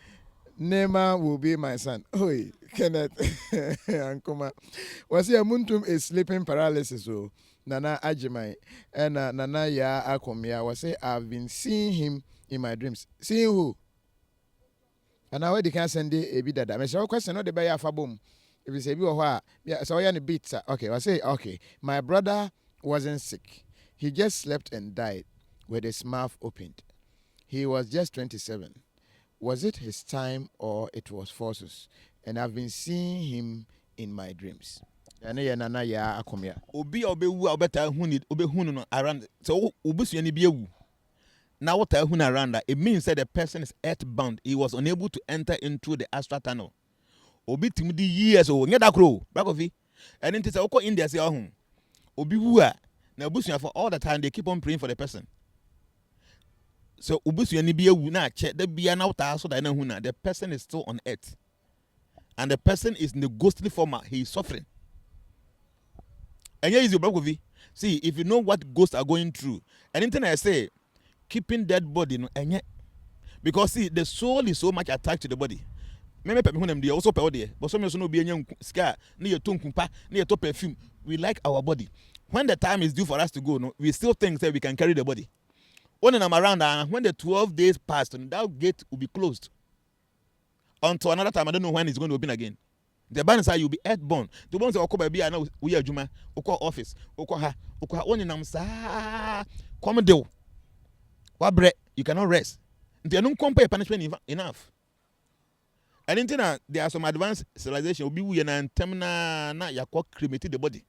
will be my son. Oi, Kenneth. Ankoma. Was here Muntum is sleeping paralysis. So, Nana Ajimai and Nana Ya Akomia was say, I've been seeing him in my dreams. Seeing who? And now they can send a bit that. I mean, so question not the bay of a boom. If you say, yeah, so I am a bit. Okay, I say, okay. My brother wasn't sick. He just slept and died with his mouth opened. He was just 27. Was it his time or it was forces? And I've been seeing him in my dreams. Nana ya akomia. Obi obewu obeta hunu obehunu no around. So obusu ani biewu. Now what hunu around that, it means that the person is earthbound. He was unable to enter into the astral tunnel. Obi timidi years o nyeda kro back of it. And then say oko India say ohun. Obi wu a na obusu for all the time they keep on praying for the person. So obusu ani biewu na che the bia na uta so that na hunu the person is still on earth. And the person is in the ghostly form, he is suffering. And here is your back of it. See, if you know what ghosts are going through, anything I say, keeping dead body, no, and yet, because see, the soul is so much attached to the body. Maybe people them they also pay there, but some also no be any scar, near tongue kumpa, near to perfume. We like our body. When the time is due for us to go, no, we still think that we can carry the body. When I'm around, and when the 12 days passed, that gate will be closed. Until another time, I don't know when it's going to open again. The ban is you'll be earthborn. The ones that are baby are now we are Juma, Oko office, Oko ha, only namsa. Come do. What bread? You cannot rest. They don't compare punishment enough. And then there are some advanced civilization. Will be we and terminal na yakwa cremated the body.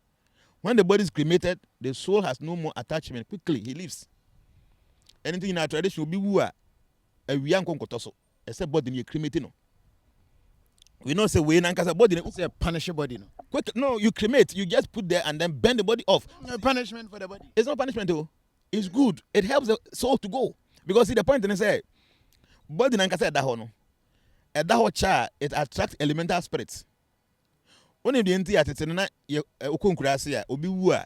When the body is cremated, the soul has no more attachment. Quickly he leaves. Anything in our tradition will be we are a young concotoso. Except body you cremated no. We don't say we nankasa body. It's a punishable body. No? Quick, no, you cremate. You just put there and then bend the body off. No punishment for the body. It's not punishment though. It's good. It helps the soul to go. Because see the point in say, body nankasa da no. At that cha it attracts elemental spirits. Only the entity at it na ye okunkurase a obi wu a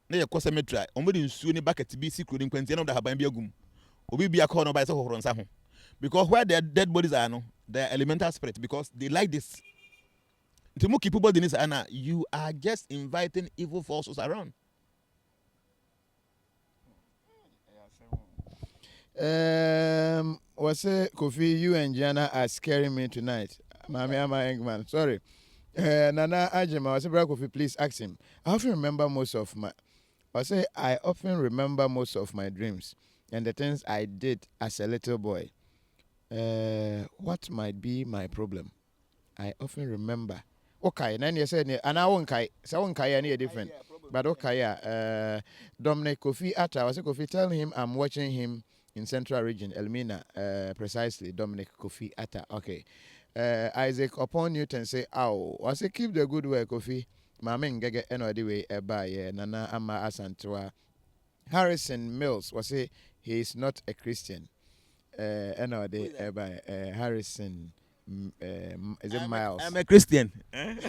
na ye cemetery. Omodi nsuo ni bucket bi si krodin kwanti na da haban bi agum. Obi bi akọ no ba se hohoro nsa ho. Because where the dead bodies are no, they are elemental spirits because they like this. You are just inviting evil forces around. Was it Kofi? You and Jnana are scaring me tonight. Mami, I'm an Engman. Sorry. Nana Ajima, was it Kofi? Please ask him. I often remember most of my dreams. and the things I did as a little boy. What might be my problem? I often remember. Okay, then you said, and I won't kai. So won't kai any different. But okay, Dominic Kofi Atta. Was Kofi? Tell him I'm watching him in Central Region, Elmina. Precisely, Dominic Kofi Atta. Okay. Isaac upon Newton say, "Ow, was it keep the good work, Kofi? Mama ngege eno way by Nana Ama Asantua." Harrison Mills was say he is not a Christian. By Harrison. Is it Miles? I'm a Christian. I'm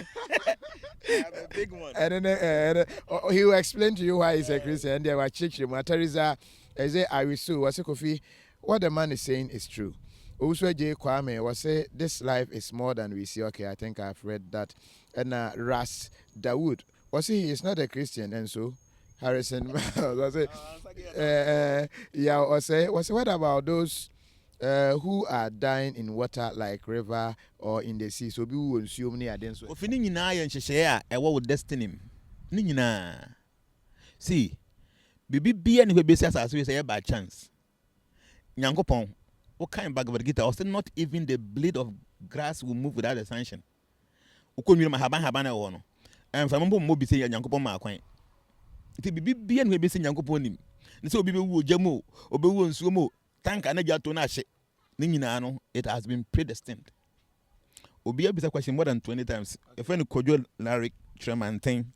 a big one. And then he will explain to you why he's a Christian. And they were church. Teresa, is it Arisu? Was it Kofi? What the man is saying is true. Also, J. Kwame was say this life is more than we see. Okay, I think I've read that. And Ras Dawood was he is not a Christian, and so Harrison was it? Yeah, was what about those? Who are dying in water like river or in the sea? So we will assume near them. So if you know and share a what with destiny. Nina. See, be anyway basis as we say by chance. Nyankopon, what kind of bag of guitar? Also, not even the blade of grass will move without a sanction. Ukumi habana one. And from Mobi say Yankopon ma coin. It be anyway basis Yankopon him. So be jamo, obewu sumo. Tank and a Ninano, it has been predestined. Obi a question more than 20 times. If any cordial Larry Treman thing,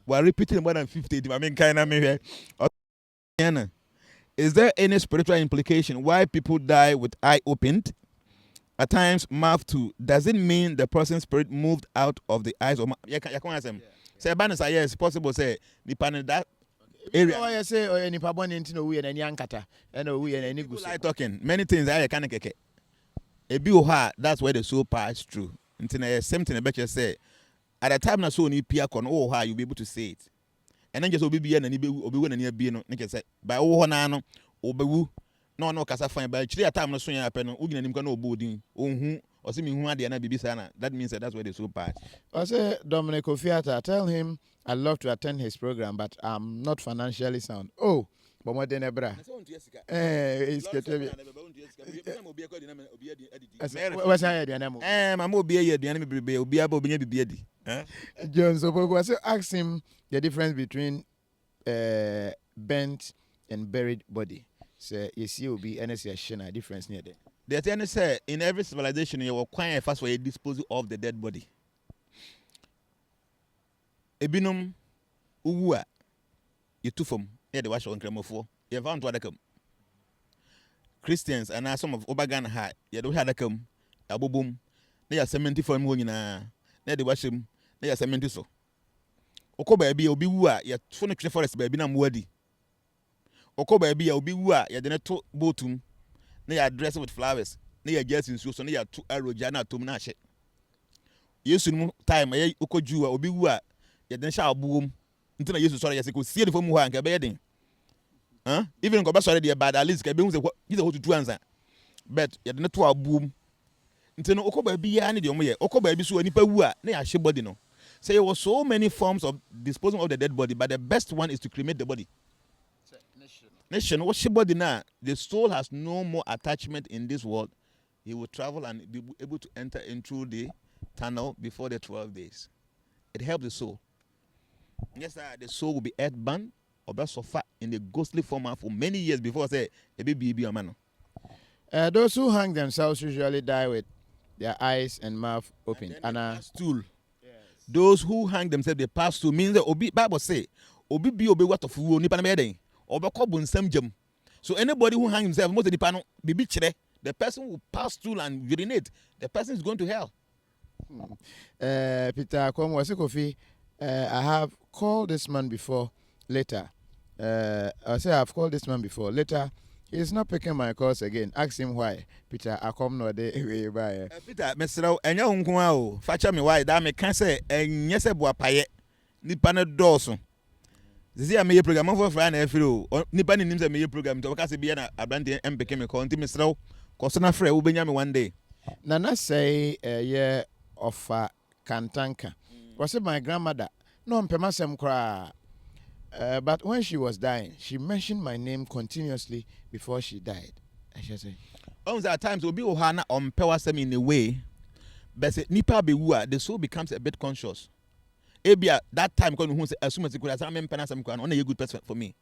while repeating more than 50, I mean, kind of maybe. Jnana, is there any spiritual implication why people die with eye opened? At times, mouth too. Does it mean the person's spirit moved out of the eyes or mouth? You can ask them. Say, Banner, yes, possible, say, depending that. Area. I say or any pabon into we and any yankata and we and any good talking. Many things I can't get. A bioha, that's where the soul passed through. Until something a better say. At a time na so ni pia kon oh ha you'll be able to say it. And then just obi and obi and near being no say by oh nano obewu no kasa fine by 3 time no so ya pen ugina nim kan obodin ohun or see me who had the bibi sana. That means that's where the soul passed. I say Dominic Ofiata, tell him I'd love to attend his program, but I'm not financially sound. Oh, but what then, Ebra? It's getting what's I John so ask him the difference between bent and buried body. So you see, will be any difference near there. The attorney said in every civilization you will quite fast for a disposal of the dead body. Ebinum uwa yetufom ye de wash on kremofo ye found to adakam Christians and some of Obagan ha ye do hadakam abobom na ya cement for mu nyina na de wash na ya cement so okoba bi obi wu a ye to no twe forest ba bi na muadi okoba bi obi wu a ye de ne to botum na ya dress with flowers na ya just in so na ya to aroja na atom na hye yesu mu time ye okoju a obi wu a ye den sha abuom ntina yesu sorry yes ko sie de fo mu ha nka be yeden even ko ba sorry de bad at least ka be hu se he ho tutu ansa but ye den to abuom ntina okoba bi ya ne de omo ye okoba bi so anipa wu a na ya hye body no say there were so many forms of disposing of the dead body, but the best one is to cremate the body. Nation what she body now, the soul has no more attachment in this world. He will travel and be able to enter into the tunnel before the 12 days. It helps the soul. Yes, the soul will be earthbound or be suffer in the ghostly form for many years before say a baby a man. Those who hang themselves usually die with their eyes and mouth open. And a stool. Yes. Those who hang themselves, they pass to means the Bible say, Obi be obe what of who nipa na so anybody who hangs himself, most of the panel, the person will pass through and urinate. The person is going to hell. Peter Kofi, I have called this man before. Later, I say I've called this man before. Later, he's not picking my calls again. Ask him why. Peter, I come no day by. Peter, Mr. Enya unkuwa facha me why that me can say enyese bua paye nipa na dɔɔso. This is a program for Friday. If you nipa ni nimse me program to because be na abrante empeke me call nti Mr. Kosona frɛ wo benya me one day. Nana say yeah of Kantanka. Was it my grandmother? No mpema sem kra. But when she was dying, she mentioned my name continuously before she died. I should say. At times, obi ohana on power sem in a way, but nipa bewu the soul becomes a bit conscious. Ebia that time when who say assume say could some pen some can only a good person for me.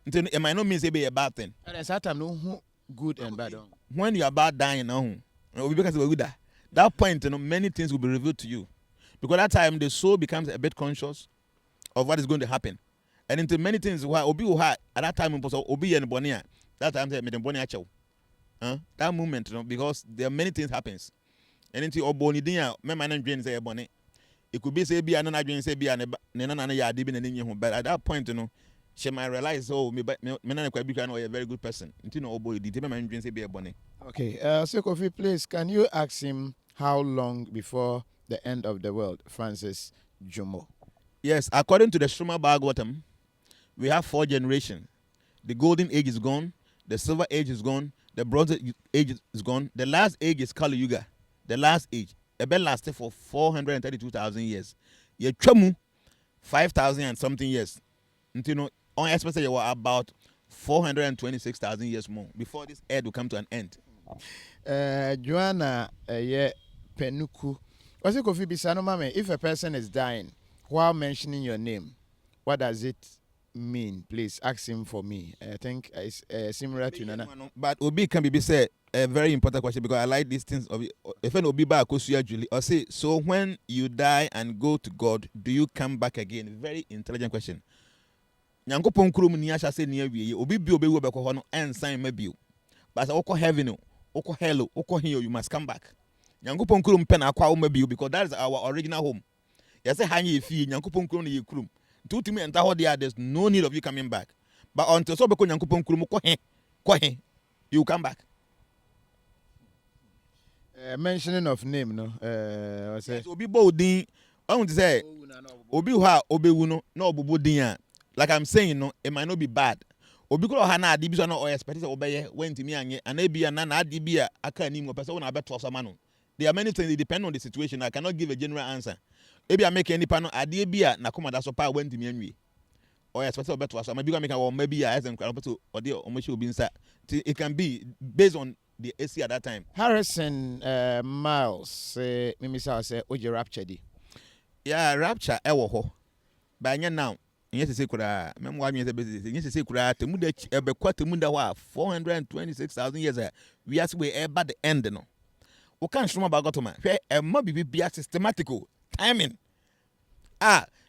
Until it might not mean say be a bad thing. And that time no good and bad. When you are about dying now, because we that point, many things will be revealed to you. Because that time the soul becomes a bit conscious of what is going to happen. And into many things why obi at that time obi and bonia. That time they made them bonia chow. That moment, because there are many things happens. And into oboni dia, my man and say bonnet. It could be say be another dream say be an ya dibin and but at that point, she might realize me quite be a very good person. Until boy the man dream say be a bonnet. Okay, so Kofi, please can you ask him how long before the end of the world, Francis Jomo? Yes, according to the Struma Bhagavatam, we have 4 generations. The golden age is gone, the silver age is gone, the bronze age is gone. The last age is Kali Yuga. The last age. It been lasted for 432,000 years. You chamu 5,000 and something years. Until on especially you were about 426,000 years more before this earth will come to an end. Jnana Penuku. What's it Kofi Bisano Mame? If a person is dying while mentioning your name, what does it mean? Please ask him for me. I think it's similar to Nana. But Obi can be said a very important question because I like these things. If an Obi ba Kosuya Julie or say, so when you die and go to God, do you come back again? Very intelligent question. Nyankopon kuro mu ni asha se ni awie obi bi obewu obekọ ho no ensan ma bio. But say okọ heaven okọ hell okọ here you must come back. Nyankopon kuro mpe na akwa o ma bio because that is our original home. You say hanye efie Nyankopon kuro no ye kurum. Tutimi enter ho there there's no need of you coming back. But until so beko Nyankopon kuro mu ko he you come back. Mentioning of name no yes, obi bo din I want to say obi ha obewu no na obobo din a like I'm saying it might not be bad. Obi ko ha na ade bi so na o expect say obeye wentimi anye ana bia na ade bia aka ni mo person na beto so ma no. There are many things, it depends on the situation. I cannot give a general answer. Maybe I make any panel ade bia na come that so pa wentimi anwie. Or expect say beto so maybe I make or maybe I am crowd to or dey o mo shi obi nsa. It can be based on the AC at that time. Harrison Miles say Mimisa say oje rapture di. Yeah, rapture e wo ho. Ba nya now. Yes, say kura. Memo wa say business. Yes, say kura. Temu de ebekwa temu da wa 426,000 years. We as we eba the end no. O kan shuma ba gotoma. Hwe e ma bibia systematical timing.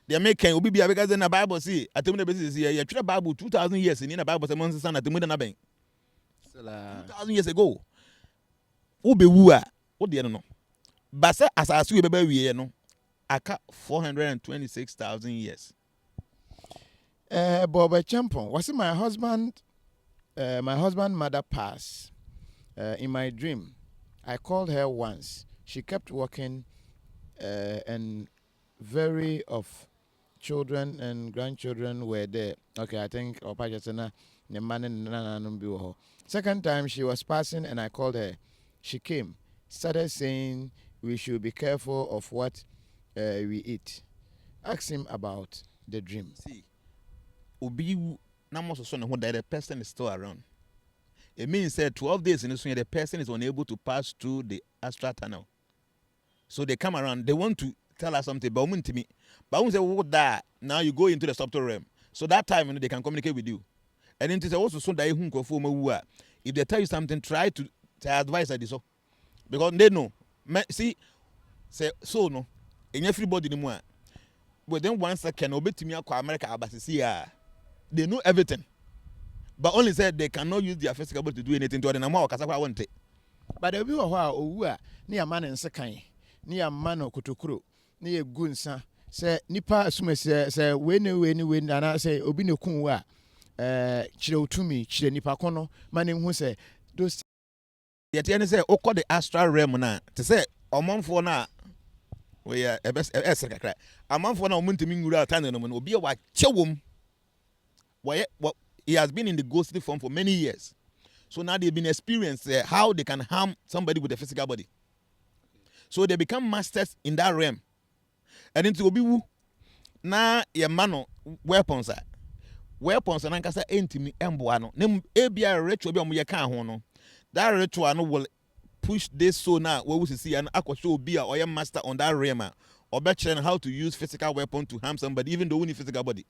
They make obi bia because in the Bible see atemu de business here. You try Bible 2,000 years in the Bible say months na temu de na ben. 2,000 years ago. Wo be wu a wo de no. Ba say asasu we beba wie no. Aka 426,000 years. Bob Champon, was it my husband mother passed in my dream. I called her once. She kept walking and very of children and grandchildren were there. Okay, I think second time she was passing and I called her. She came, started saying we should be careful of what we eat. Ask him about the dream. See. Obi na mo so no that the person is still around. It means that 12 days in this the person is unable to pass through the astral tunnel. So they come around, they want to tell us something, but to me. But when say that now you go into the subtle realm. So that time they can communicate with you. And then to say also so that if they tell you something, try to advise that so. Because they know. See, say so no. In everybody anymore. But then once I can obey to me America abasisi. They know everything, but only said they cannot use their physical body to do anything to other than want it. But there be a while, near man and second, near man or kutukuro, near gunsa, say nipa sume say when and I say obino kunwa, chilo to me, chile nipa kono, man who say those. Yet, you say, oh, call the astral realm now to say, a month for now. We are a best a month for now, Muntimingura Tanam will be a white chewum. What he has been in the ghostly form for many years. So now they've been experienced how they can harm somebody with a physical body. So they become masters in that realm. And into Obiwu, now your mano weapons are. weapons and ankasa entimi emboa no nem ebia ritual bi omoye kan ho no that ritual no will push this soul now we will see and akosho obi a oye master on that realm or better how to use physical weapon to harm somebody even though we need physical body.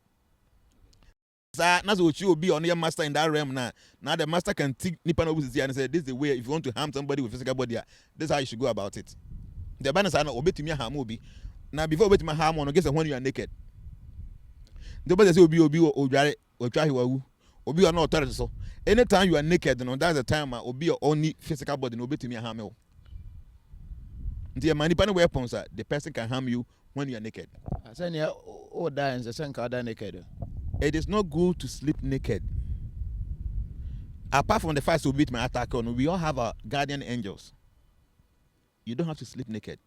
That's what you will be on your master in that realm now. Now the master can take nipa no see and say this is the way if you want to harm somebody with physical body, this is how you should go about it. The banners are not obey harm obi. Now before obey my harm on guess when you are naked. The body say obi or try you obi are not authority so. Anytime you are naked, you know, that's the time obi your only physical body no obey to me harm you. The manipulating weapons the person can harm you when you are naked. I say yeah, oh die and the sen ka naked. It is not good to sleep naked. Apart from the fact to beat my attack on, we all have our guardian angels. You don't have to sleep naked.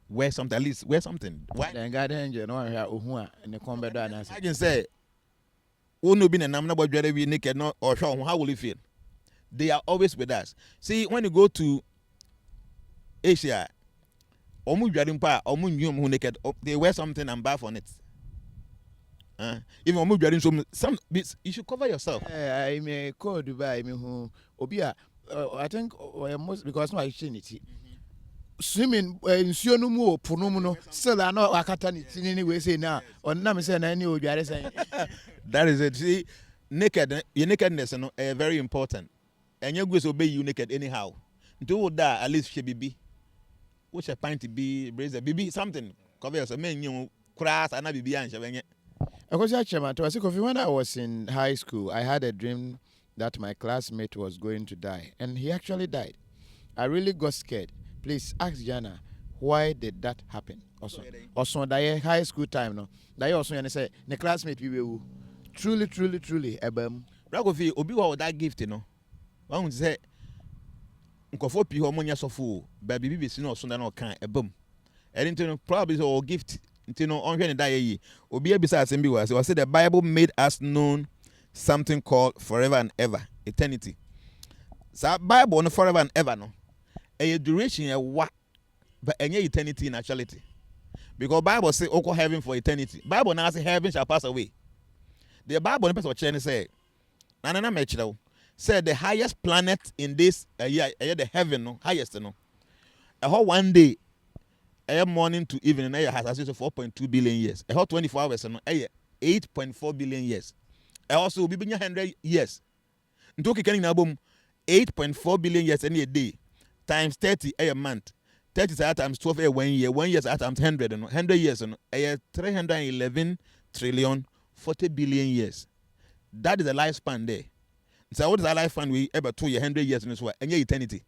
Wear something, at least wear something. Why? The guardian angel no here ohun and the combat dance. I can say, "Oh no, being a namna boy be naked, no or show how will you feel?" They are always with us. See, when you go to Asia, naked, they wear something and bath on it. Even some you should cover yourself. I may call Dubai me who obia I think most because no I it. Swimming in Sionumu Punomuno still I know Akatani anyway say now or Nam say any would you saying. That is it. See, naked your nakedness is very important. And you go obey you naked anyhow. Do that at least she be. Which a pint to be brazier be something. Cover yourself, men you crass and be behind. When I was in high school, I had a dream that my classmate was going to die, and he actually died. I really got scared. Please ask Jnana, why did that happen? Also, that high school time, no. That also and say the classmate we will truly, Ragofi obi wa that gift, you know. One say, "Nkofo pi ho monya sofo, but bibi besi no so na no kan ebam." And then probably so gift. You know, on the day, Obi Ebisa Assembly was say the Bible made us known something called forever and ever, eternity. So Bible no forever and ever no. A duration a what, but any eternity in actuality. Because Bible say oko heaven for eternity. Bible now say heaven shall pass away. The Bible person what say, Nana Mechro said the highest planet in this the heaven no highest no. A whole one day. Morning to evening, has access to 4.2 billion years. A whole 24 hours, 8.4 billion years. Also, be 100 years. Ntoki can in 8.4 billion years any day times 30 a month. 30 times 12 a 1 year. 1 year times 100 and 100 years and 311 trillion 40 billion years. That is the lifespan there. So what is the lifespan we ever 200 years in this way? And eternity.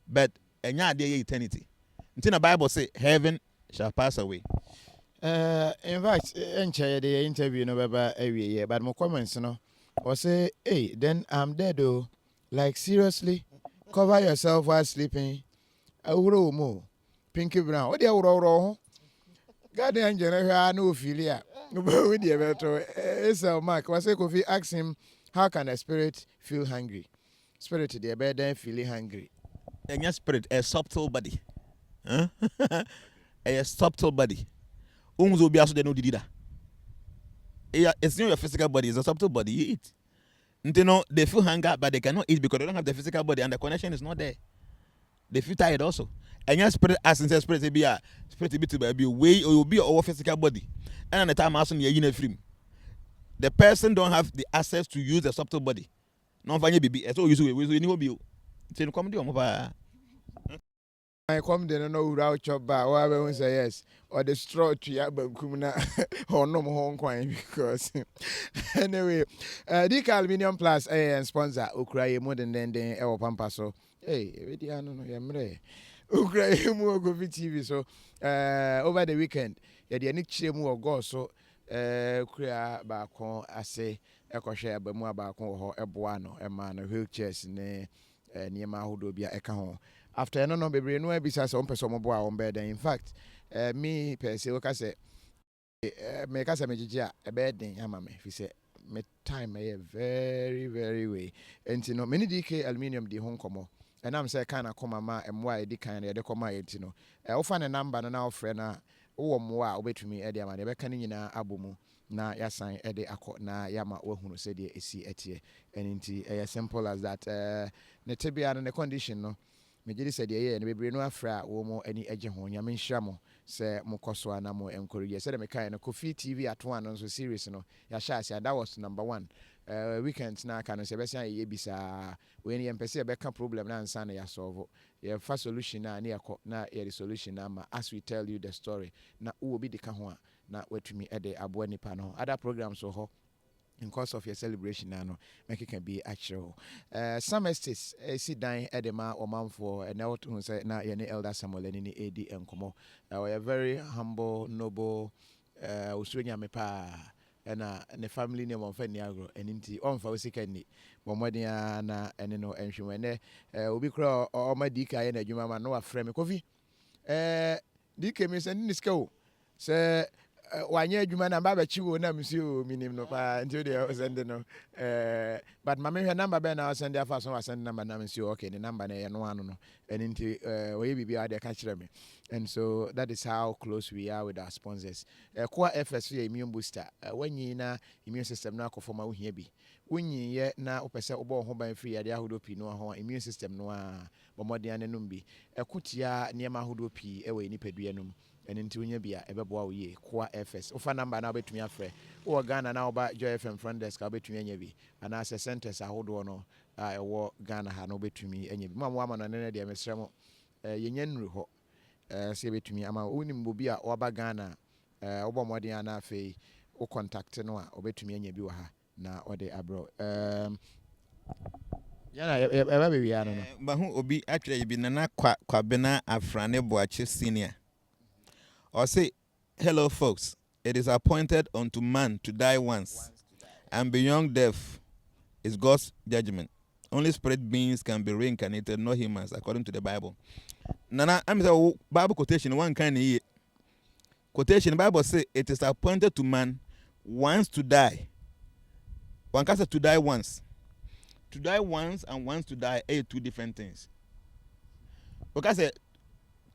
But and eternity. Until the Bible say heaven shall pass away. In fact, the interview no every year, but my comments no or say, hey, then I'm dead though. Like seriously, cover yourself while sleeping. Auro mo, Pinky Brown. What the auro? God the angel no filia. With the better. It's a mark. Was if you ask him, how can a spirit feel hungry? Spirit the bed then feeling hungry. And your spirit, a subtle body. A subtle body. Will be also they know did that. It's not your physical body, it's a subtle body. You eat. You know, they feel hunger, but they cannot eat because they don't have the physical body and the connection is not there. They feel tired also. And your spirit, as in spirit, be a spirit be way or will be our physical body. And at the time, also you're free. The person don't have the access to use the subtle body. No, funny baby. It's all you will be. So come to I come there no without chop bar. Or I say yes, or the straw to Yabakumna or no home coin because anyway, the Aluminium Plus and sponsor Ukraine more than our Pampaso. Hey, I don't know, Yamre Ukraine more go TV. So over the weekend, yeah, the Nick Chemu go so Kria Bacon, I say, Echo share, but more about Ebuano, a man of wheelchairs near Mahudobia Eka. After no baby no be say some person mo boa on bed. In fact, me per se o ka say me ka say me gigi a bed den ama me fi say me time very way. Enti no many DK aluminium di ho nkomo. And I'm say kind of come ma MY di kind de come enti no. O fa ne number no na o frɛ na wo mo a obetumi e de ama de be ka ni nyina abomu. na yasan ede akọ na yama wahunu sɛ deɛ esi etie ɛno nti ɛyɛ simple as that ne tebea no ne condition no megye sɛ deɛ yɛ ne bebree no afra wo mo ani agye ho nyame nhyira mo sɛ mokɔ so ana mo encourage sɛ de mekae no Kofi TV ato ano nso series no yɛahyɛ ase that was number 1 weekend na aka no sɛ bɛsan yɛ bisa we ne yɛmpɛ sɛ yɛbɛka problem na ansa na yɛasolve yɛfa solution na ne yɛkɔ na yɛde solution na ama as we tell you the story na wo bi de ka ho a na watumi ɛde aboa nipa no other programs wɔ hɔ in course of your celebration na no make can be actual some estates si dan edema omanfo and now to say na ye elder Samuel ni AD enkomo we are very humble noble usunya me pa na ne family name on fa ni agro eninti onfa osika ni bomoden na ene no enhwem ne obi kra o ma dika ye na adwuma ma no afrɛ me Kofi dika me send ni sika o se wanye adwuma na ba chi wo na msi o minim no pa nti de send no but mama hwe number be na send afa so send number na msi okay the number na ye no ano no and nti we bibi ade ka kire me and so that is how close we are with our sponsors kwa FS immune booster wanyi na immune system na akofoma wo hia bi wonyi ye na opese obo ho ban free ade ahodo pi no ho immune system no a bomodian nenum bi ekotia niema ahodo pi ewe nipadua num and into bia ebeboa wo ye kwa FS ofa number na obetumi afre wo Ghana na oba Joy FM front desk obetumi anya bi ana se centers ahodo no ewo Ghana ha na obetumi anya bi mama ama no ne de mesremo yenya nru ho se betumi ama wonim bobi a oba Ghana obo modern ana afei wo contact no a obetumi anya bi wa ha na ode abro yana eba be wi ano no ba hu obi atwere bi na kwa bena afrane boache senior or say, hello folks, it is appointed unto man to die once, and beyond death is God's judgment. Only spirit beings can be reincarnated, not humans, according to the Bible. Nana, I'm saying Bible quotation, one kind of quotation, the Bible says it is appointed to man once to die. One can say to die once. To die once and once to die are two different things. Because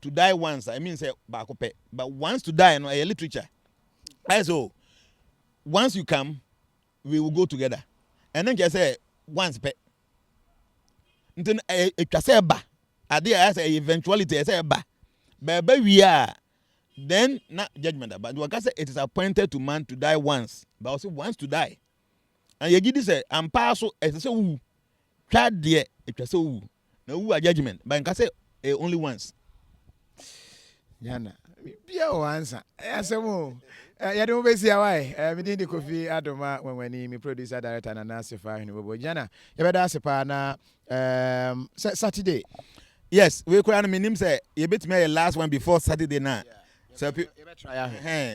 to die once, I mean say bakope, but once to die, no, a literature. So once you come, we will go together, and then just say once pe. Then it just say ba. Ade I say eventuality I say ba. But we are then not judgment. But what I say it is appointed to man to die once, but also once to die. And you give this and pass so as say who, child dear it just say who. Now who are judgment, but I say only once. Jnana bia o answer asemo ya de mo besi awai me din de Kofi Adoma wenwani me producer director na Nasifa hene bobo Jnana ye beda asepa na Saturday yes we kura no menim say ye betime your last one before Saturday na so you try out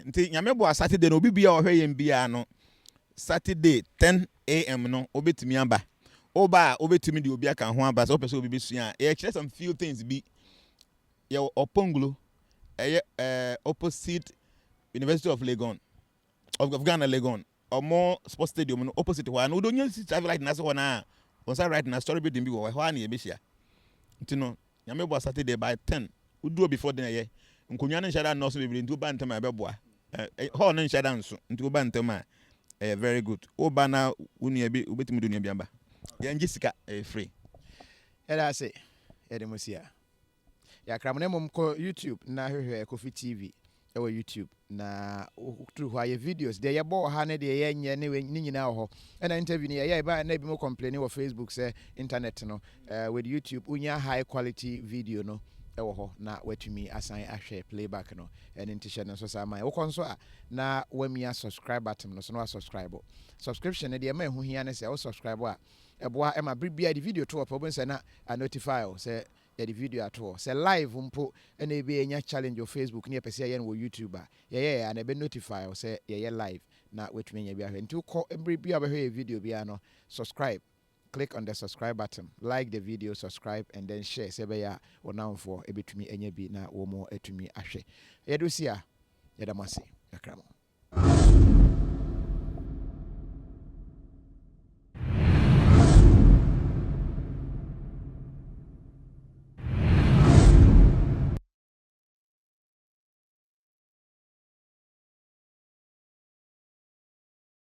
nti nyame bo Saturday no obi bia o hwe yem bia no Saturday 10 a.m. no obetimi aba oba obetimi de obi aka ho aba so person obi besua ye kire some few things bi ye oponglo opposite University of Legon of Ghana Legon or more sports stadium no opposite one no don't see traffic light na so na on side right na story building bi wo ho na ye behia ntino nyame bo Saturday by 10 udu before then ye nkonwa no nhyada no so bebiri nti oba ntem abeboa ho no nhyada nso nti oba ntem a very good oba na unua bi obetimi do nua bi amba ye ngisika free era say ye de mosia ya kramne mom ko YouTube na hwehwe Kofi TV ewo YouTube na through why videos there yebo ha na de ye nye ne nyina ho na interview ne ye ba na bi mo complain wo Facebook say internet no with YouTube unya high quality video no ewo ho na watumi asan ahwe playback no en ntishe no so sa man wo konso a na wamia subscribe button no so no subscribe subscription ne de ma hu hia ne say wo subscribe a eboa e ma bibia the video to up obon say na a notify o say the video at all. Say live umpo ene be enya challenge on Facebook ni pese ye no YouTuber. Ye and be notify or say ye live na wetumi nya bia hwe. Nti ko every bia be hwe video bia no subscribe. Click on the subscribe button. Like the video, subscribe and then share. Say be ya onamfo ebetumi enya bi na wo mo etumi ahwe. Yedo sia yedamase yakramo.